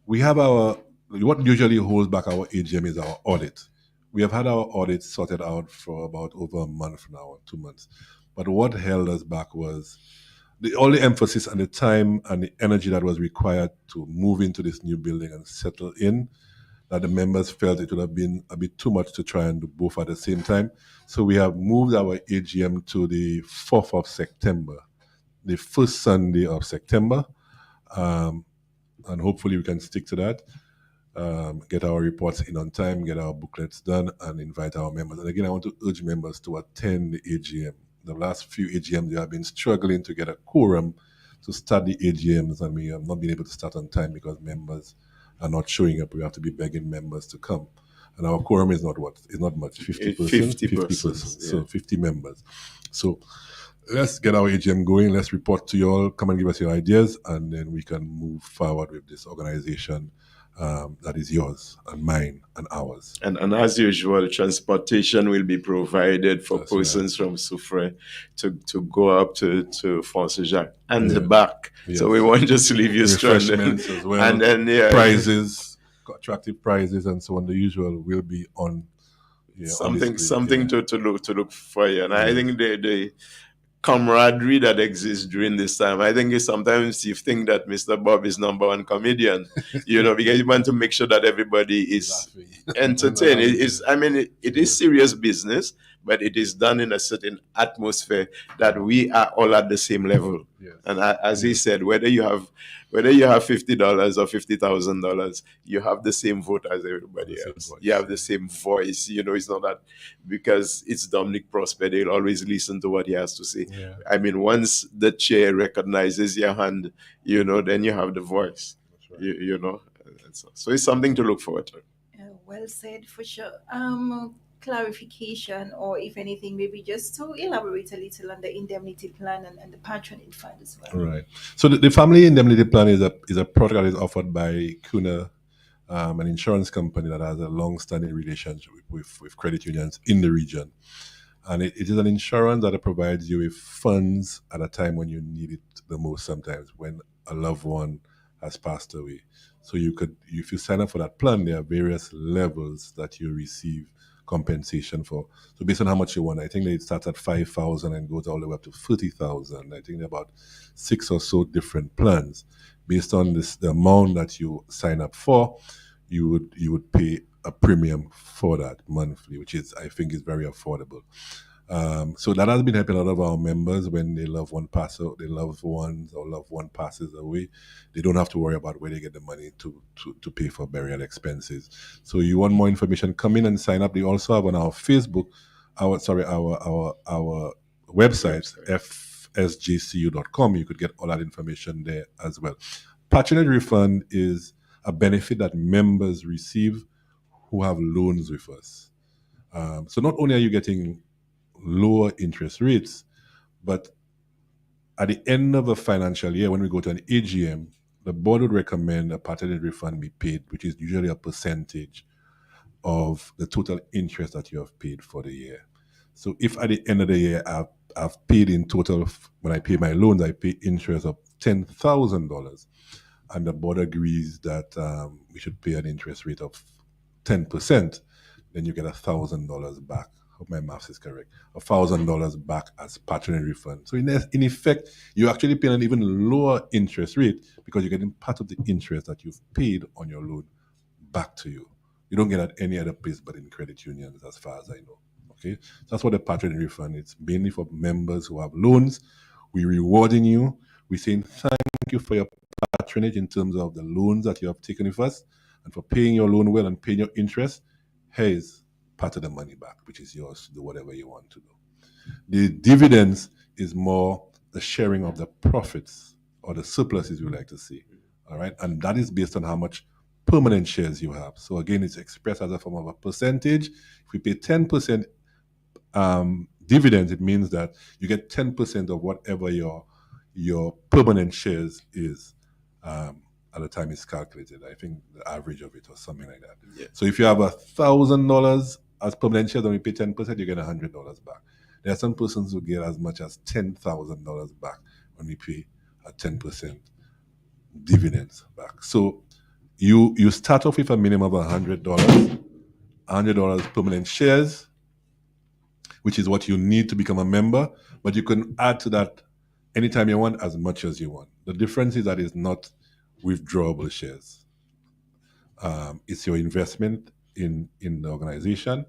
We have what usually holds back our AGM is our audit. We have had our audit sorted out for about over a month now, or 2 months. But what held us back was all the emphasis and the time and the energy that was required to move into this new building and settle in, that the members felt it would have been a bit too much to try and do both at the same time. So we have moved our AGM to the 4th of September, the first Sunday of September. And hopefully we can stick to that. Get our reports in on time, get our booklets done, and invite our members. And again, I want to urge members to attend the AGM. The last few AGMs, they have been struggling to get a quorum to start the AGMs, and we have not been able to start on time because members are not showing up. We have to be begging members to come. And our quorum is not what? It's not much, 50%. 50%. So 50 members. So let's get our AGM going. Let's report to you all. Come and give us your ideas, and then we can move forward with this organization that is yours and mine and ours. And as usual, transportation will be provided for That's right. persons from Soufrière to go up to Fort Saint-Jacques and Yeah. back. Yes. So we won't just leave you stranded. Refreshments as well. And then Prizes, attractive prizes, and so on. The usual will be on. something display, to look for you. And I think the camaraderie that exists during this time. I think sometimes you think that Mr. Bob is number one comedian, because you want to make sure that everybody is entertained. It is serious business, but it is done in a certain atmosphere that we are all at the same level. Yes. And as he said, whether you have $50 or $50,000, you have the same vote as everybody else. You have the same voice. It's not that because it's Dominic Prosper, they'll always listen to what he has to say. Yeah. Once the chair recognizes your hand, then you have the voice. That's right. So it's something to look forward to. Well said, for sure. Clarification, or if anything, maybe just to elaborate a little on the indemnity plan and the patronage fund as well. Right. So the family indemnity plan is a product that is offered by CUNA, an insurance company that has a long-standing relationship with credit unions in the region. And it is an insurance that provides you with funds at a time when you need it the most, sometimes when a loved one has passed away. So if you sign up for that plan, there are various levels that you receive compensation for. So based on how much you want, I think it starts at 5,000 and goes all the way up to 30,000. I think there are about 6 or so different plans. Based on the amount that you sign up for, you would pay a premium for that monthly, which I think is very affordable. So that has been helping a lot of our members when their loved one passes away. They don't have to worry about where they get the money to pay for burial expenses. So you want more information, come in and sign up. They also have on our Facebook, our website, fsgcu.com. You could get all that information there as well. Patronage refund is a benefit that members receive who have loans with us. So not only are you getting lower interest rates, but at the end of a financial year, when we go to an AGM, the board would recommend a patronage refund be paid, which is usually a percentage of the total interest that you have paid for the year. So if at the end of the year I've paid in total, when I pay my loans, I pay interest of $10,000, and the board agrees that we should pay an interest rate of 10%, then you get $1,000 back. Hope my maths is correct. $1,000 back as patronage refund. So in effect, you're actually paying an even lower interest rate because you're getting part of the interest that you've paid on your loan back to you. You don't get that any other place but in credit unions, as far as I know. Okay, so that's what the patronage refund is. Mainly for members who have loans. We're rewarding you. We're saying thank you for your patronage in terms of the loans that you have taken with us, and for paying your loan well and paying your interest. Here's part of the money back, which is yours to do whatever you want to do. The dividends is more the sharing of the profits or the surpluses, we like to see. All right, and that is based on how much permanent shares you have. So again, it's expressed as a form of a percentage. If we pay 10% dividends, it means that you get 10% of whatever your permanent shares is at the time it's calculated. I think the average of it or something like that. Yeah. So if you have $1,000 as permanent shares and we pay 10%, you get $100 back. There are some persons who get as much as $10,000 back when we pay a 10% dividends back. So you start off with a minimum of $100 permanent shares, which is what you need to become a member, but you can add to that anytime you want, as much as you want. The difference is that it's not withdrawable shares. It's your investment in the organization,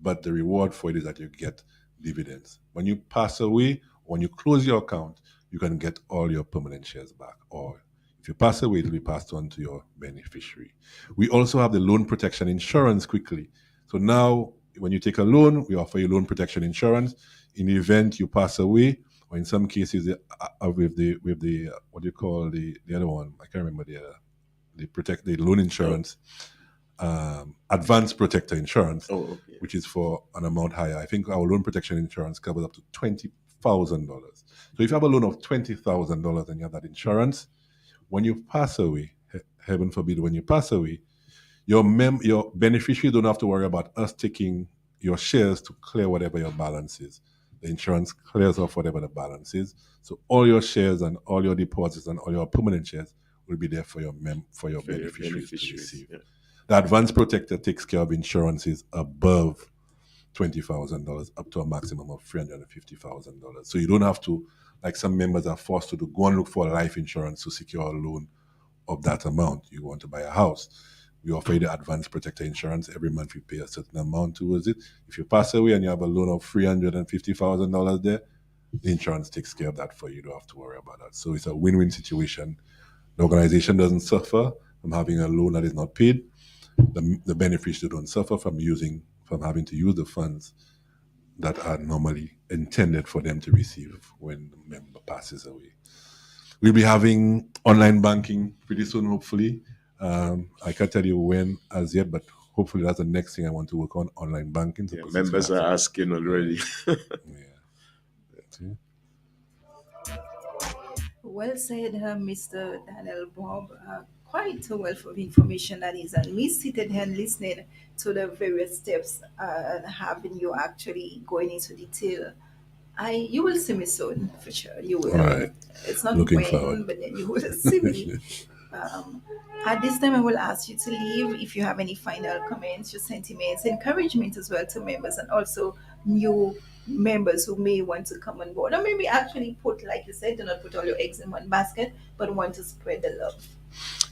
but the reward for it is that you get dividends. When you pass away, when you close your account, you can get all your permanent shares back, or if you pass away, it will be passed on to your beneficiary. We also have the loan protection insurance quickly. So now, when you take a loan, we offer you loan protection insurance. In the event you pass away, or in some cases, with the what do you call the other one? I can't remember the loan insurance, advanced protector insurance, which is for an amount higher. I think our loan protection insurance covers up to $20,000. So if you have a loan of $20,000 and you have that insurance, when you pass away, heaven forbid, when you pass away, your beneficiary don't have to worry about us taking your shares to clear whatever your balance is. The insurance clears off whatever the balance is. So all your shares and all your deposits and all your permanent shares will be there for your For your beneficiaries to beneficiaries. receive. Yeah. The advance protector takes care of insurances above $20,000 up to a maximum of $350,000. So you don't have to, like some members are forced to do, go and look for life insurance to secure a loan of that amount. You want to buy a house. We offer you the advanced protector insurance. Every month you pay a certain amount towards it. If you pass away and you have a loan of $350,000 there, the insurance takes care of that for you. You don't have to worry about that. So it's a win-win situation. The organization doesn't suffer from having a loan that is not paid. The beneficiaries don't suffer from having to use the funds that are normally intended for them to receive when the member passes away. We'll be having online banking pretty soon, hopefully. I can't tell you when as yet, but hopefully that's the next thing I want to work on, online banking. So Members are asking already. Yeah. Well said, Mr. Daniel Bob. Quite a wealth of information that is, and me seated here and listening to the various steps and having you actually going into detail. You will see me soon for sure. You will. All right. It's not Looking when, forward. but then you will see me. At this time, I will ask you to leave. If you have any final comments, your sentiments, encouragement as well to members, and also new members who may want to come on board, or maybe actually put, like you said, do not put all your eggs in one basket, but want to spread the love.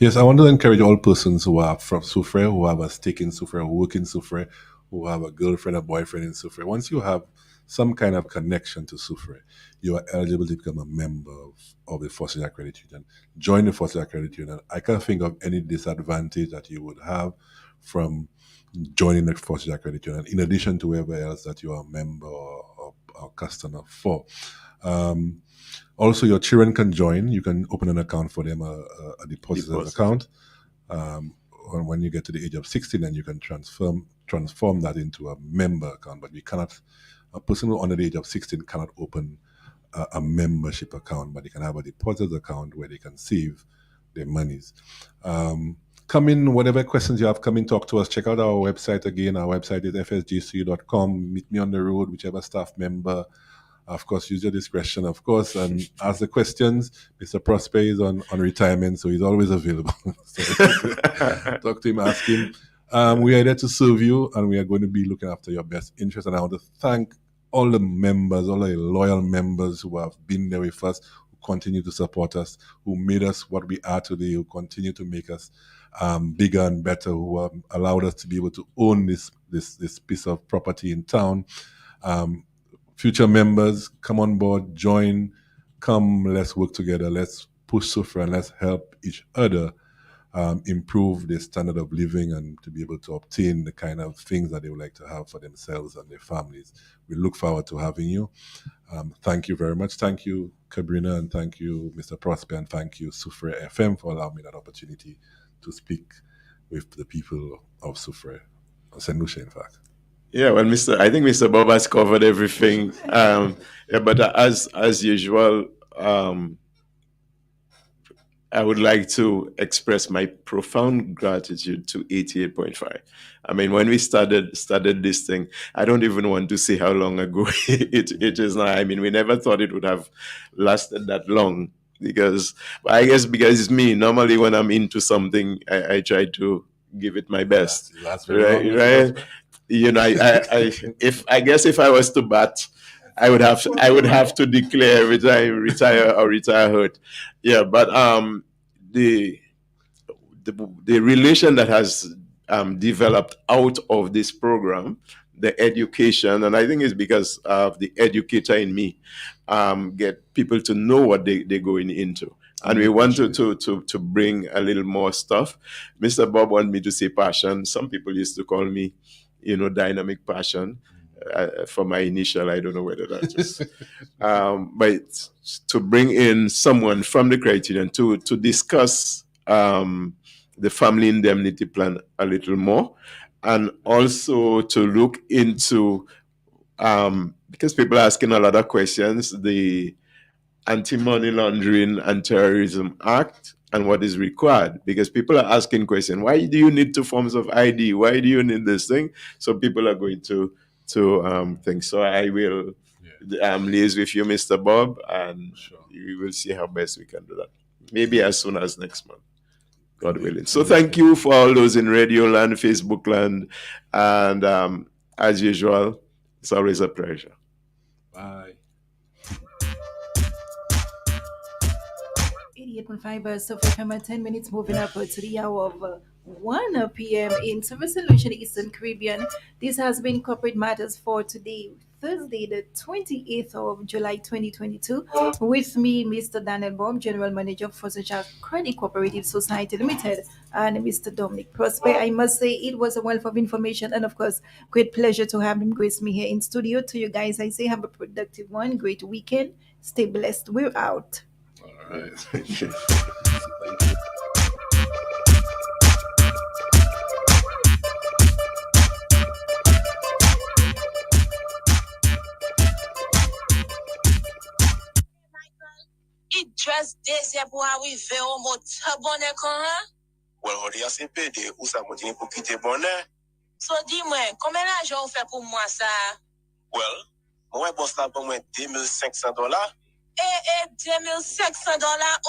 Yes, I want to encourage all persons who are from Soufrière, who have a stake in Soufrière, who work in Soufrière, who have a girlfriend or boyfriend in Soufrière. Once you have some kind of connection to Soufrière, you are eligible to become a member of the Foster Credit Union. Join the Foster Credit Union. I can't think of any disadvantage that you would have from joining the Foster Credit Union, in addition to whoever else that you are a member or customer for. Also, your children can join. You can open an account for them, a depositors account. When you get to the age of 16, then you can transform that into a member account. But we cannot, a person who under the age of 16 cannot open a membership account, but they can have a depositors account where they can save their monies. Come in, whatever questions you have, come in, talk to us. Check out our website again. Our website is fsgcu.com. Meet me on the road, whichever staff member. Of course, use your discretion, of course, and ask the questions. Mr. Prosper is on retirement, so he's always available. So talk to him, ask him. We are there to serve you, and we are going to be looking after your best interest. And I want to thank all the members, all the loyal members who have been there with us, who continue to support us, who made us what we are today, who continue to make us bigger and better, who have allowed us to be able to own this piece of property in town. Future members, come on board, join, come, let's work together, let's push Soufrière, and let's help each other improve their standard of living and to be able to obtain the kind of things that they would like to have for themselves and their families. We look forward to having you. Thank you very much. Thank you, Cabrina, and thank you, Mr. Prosper, and thank you, Soufrière FM, for allowing me that opportunity to speak with the people of Soufrière, St. Lucia, in fact. Yeah, well, I think Mr. Bob has covered everything. But as usual, I would like to express my profound gratitude to 88.5. I mean, when we started this thing, I don't even want to say how long ago it is now. I mean, we never thought it would have lasted that long because it's me. Normally, when I'm into something, I try to give it my best. Right? You know, if I was to bat, I would have to declare every time retire or retire hurt. Yeah, but the relation that has developed out of this program, the education, and I think it's because of the educator in me, get people to know what they're going into. And we want to bring a little more stuff. Mr. Bob wanted me to say passion. Some people used to call me, dynamic passion. For my initial, I don't know whether that is. But to bring in someone from the criterion to discuss the family indemnity plan a little more, and also to look into, because people are asking a lot of questions, the Anti-Money Laundering and Terrorism Act and what is required, because people are asking questions. Why do you need two forms of ID? Why do you need this thing? So people are going to think. So I will liaise with you, Mr. Bob, and we will see how best we can do that. Maybe as soon as next month, God willing. So thank you for all those in Radio Land, Facebook Land, and as usual, it's always a pleasure. Bye. 88.5 so for 10 minutes moving up to the hour of 1 p.m. in Service Solution Eastern Caribbean. This has been Corporate Matters for today, Thursday, the 28th of July 2022. With me, Mr. Daniel Baum, General Manager for Social Credit Cooperative Society Limited, and Mr. Dominic Prosper. I must say it was a wealth of information, and of course, great pleasure to have him grace me here in studio. To you guys, I say have a productive one, great weekend, stay blessed. We're out. All right. Thank you. It just désire pour arriver au mot bonheur quand Well, on dit assez peu de où ça continue pour quitter bonheur. So dis-moi, combien d'argent on fait pour moi ça? Well, moi boss là pour moi $2,500. $2,500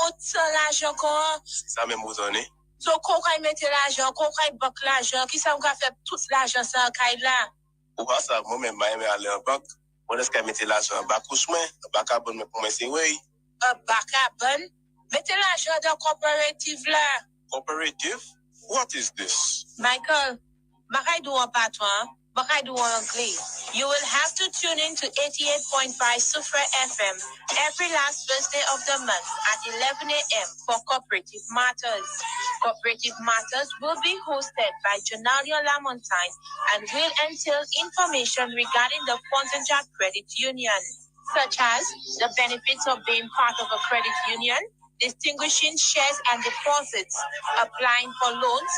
autant l'argent quand? Ça même vous donner. So qu'on va mettre l'argent, qu'on va banque l'argent, qui ça on va faire tout l'argent ça caille là? Ou pas ça, moi même aller en banque. Moi est-ce qu'à mettre l'argent en bas couche moi, bas cabane pour moi c'est oui. Bas cabane? Mettez l'argent dans coopérative là. Cooperative? What is this? Michael, bakay do en patron, bakay do en anglais. You will have to tune in to 88.5 Sufre FM every last Thursday of the month at 11 a.m. for Cooperative Matters. Cooperative Matters will be hosted by Jonalia Lamontine and will entail information regarding the Fontainebleau Credit Union, such as the benefits of being part of a credit union, distinguishing shares and deposits, applying for loans,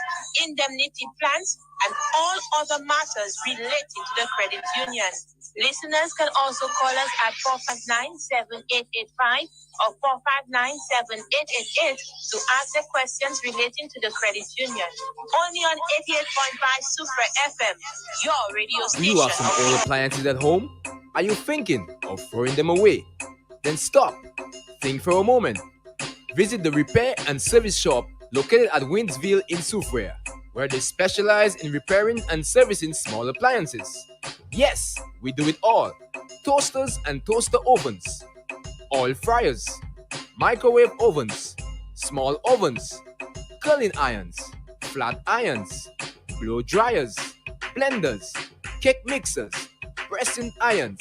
indemnity plans, and all other matters relating to the credit union. Listeners can also call us at 459-7885 or 459-7888 to ask their questions relating to the credit union. Only on 88.5 Super FM, your radio Do station. you have some old appliances at home? Are you thinking of throwing them away? Then stop. Think for a moment. Visit the repair and service shop located at Winsville in Soufriere, where they specialize in repairing and servicing small appliances. Yes, we do it all. Toasters and toaster ovens, oil fryers, microwave ovens, small ovens, curling irons, flat irons, blow dryers, blenders, cake mixers, pressing irons,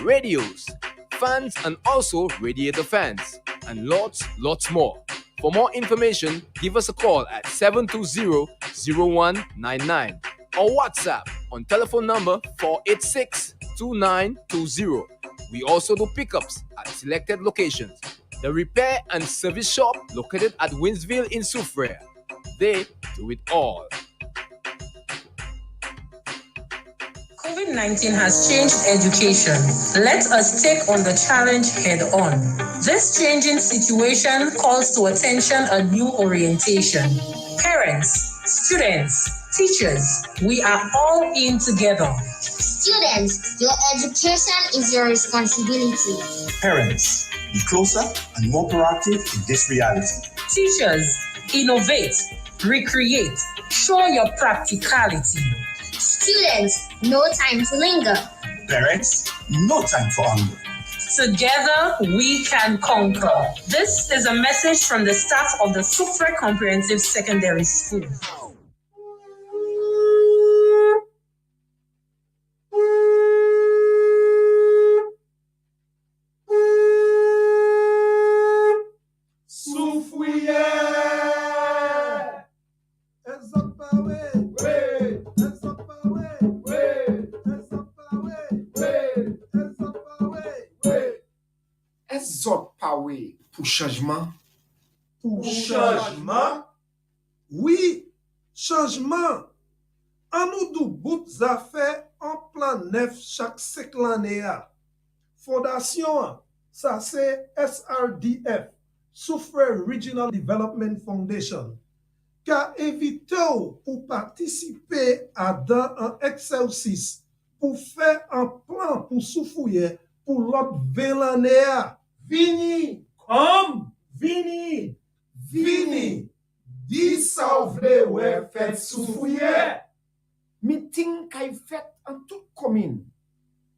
radios, fans, and also radiator fans, and lots more. For more information, give us a call at 720-0199 or WhatsApp on telephone number 486-2920. We also do pickups at selected locations. The repair and service shop located at Winsville in Soufriere. They do it all. COVID-19 has changed education. Let us take on the challenge head on. This changing situation calls to attention a new orientation. Parents, students, teachers, we are all in together. Students, your education is your responsibility. Parents, be closer and more proactive in this reality. Teachers, innovate, recreate, show your practicality. Students, no time to linger. Parents, no time for anger. Together, we can conquer. This is a message from the staff of the Soufriere Comprehensive Secondary School. Pour changement? Pour changement? Oui, changement. En nous dou bout affaires en plan neuf chaque 5 l'année. Fondation, ça c'est SRDF, Soufrière Regional Development Foundation ka invité ou pour participer à dans un exercice pour faire un plan pour Soufrière pour l'autre 20 l'année. Vini, comme vini, vini. Dis ça ou vle ouais fait Soufrière. Meeting kay fait en toute commune.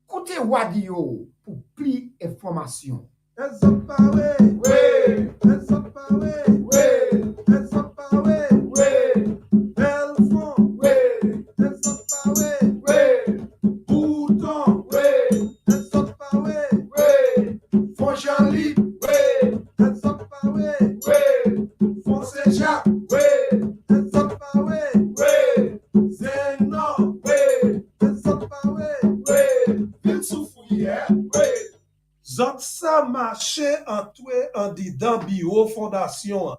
Côté Wadio pour plus d'informations. Zot sa marché en dedans bureau fondation.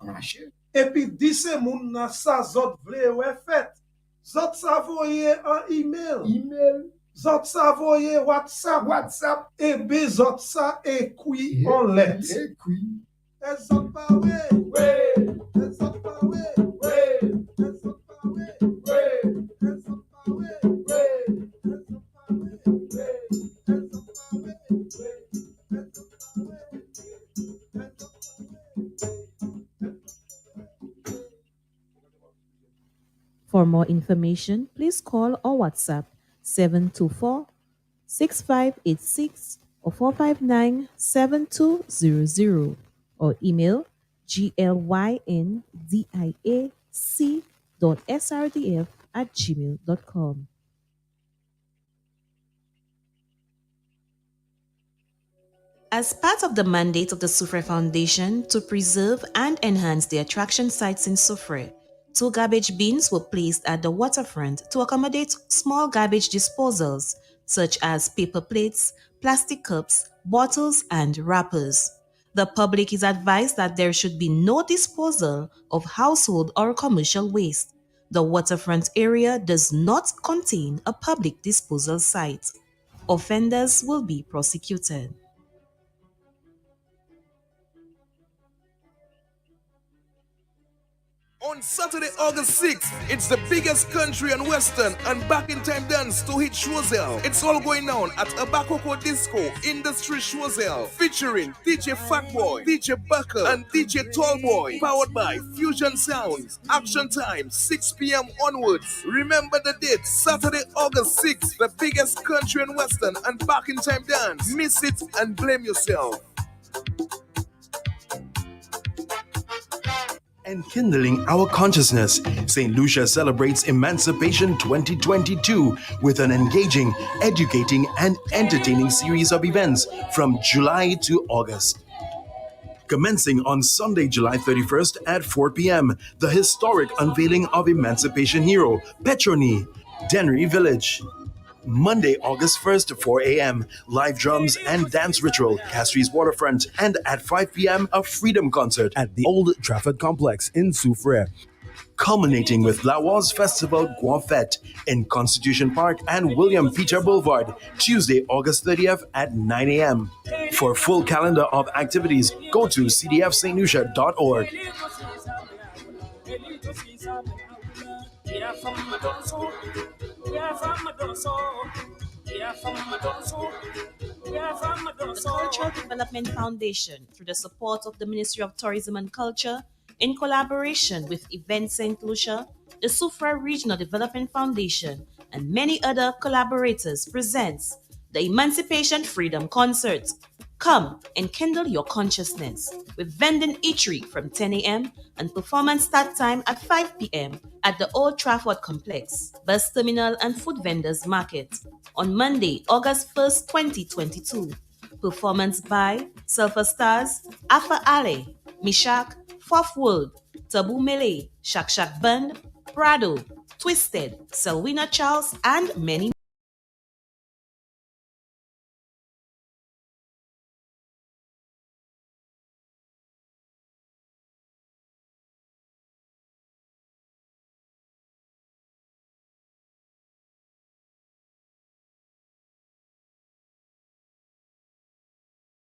Et puis dise moun nan sa zot vle wè fait. Zot sa voye en email. Zot sa voye WhatsApp. Et be zot sa ekwi en lettre. Et zot pa wè. Et zot pa wè. Et zot pa wè. Et zot pa wè. For more information, please call or WhatsApp 724-6586 or 459-7200 or email glyndiac.srdf@gmail.com. As part of the mandate of the Soufrière Foundation to preserve and enhance the attraction sites in Soufrière, 2 garbage bins were placed at the waterfront to accommodate small garbage disposals such as paper plates, plastic cups, bottles, and wrappers. The public is advised that there should be no disposal of household or commercial waste. The waterfront area does not contain a public disposal site. Offenders will be prosecuted. On Saturday, August 6th, it's the biggest country and western and back in time dance to hit Schwozel. It's all going down at Abakoko Disco Industry Schwozel, featuring DJ Fatboy, DJ Buckle, and DJ Tallboy, powered by Fusion Sounds. Action time, 6 p.m. onwards. Remember the date, Saturday, August 6th, the biggest country and western and back in time dance. Miss it and blame yourself. Enkindling our consciousness, St. Lucia celebrates Emancipation 2022 with an engaging, educating, and entertaining series of events from July to August. Commencing on Sunday, July 31st at 4 p.m., the historic unveiling of Emancipation hero, Petroni, Dennery Village. Monday, August 1st to 4 a.m., live drums and dance ritual, Castries Waterfront, and at 5 p.m., a freedom concert at the Old Trafford Complex in Soufrière. Culminating with Lawas Festival Guafet in Constitution Park and William Peter Boulevard, Tuesday, August 30th at 9 a.m. For full calendar of activities, go to cdfstlucia.org. The Cultural Development Foundation, through the support of the Ministry of Tourism and Culture, in collaboration with Event St. Lucia, the Soufrière Regional Development Foundation, and many other collaborators, presents the Emancipation Freedom Concert. Come and kindle your consciousness with vending eatery from 10 a.m. and performance start time at 5 p.m. at the Old Trafford Complex, Bus Terminal and Food Vendors Market on Monday, August 1st, 2022. Performance by Sulphur Stars, Afa Ale, Mishak, Fourth World, Tabu Melee, Shak Shak Band, Prado, Twisted, Selwina Charles, and many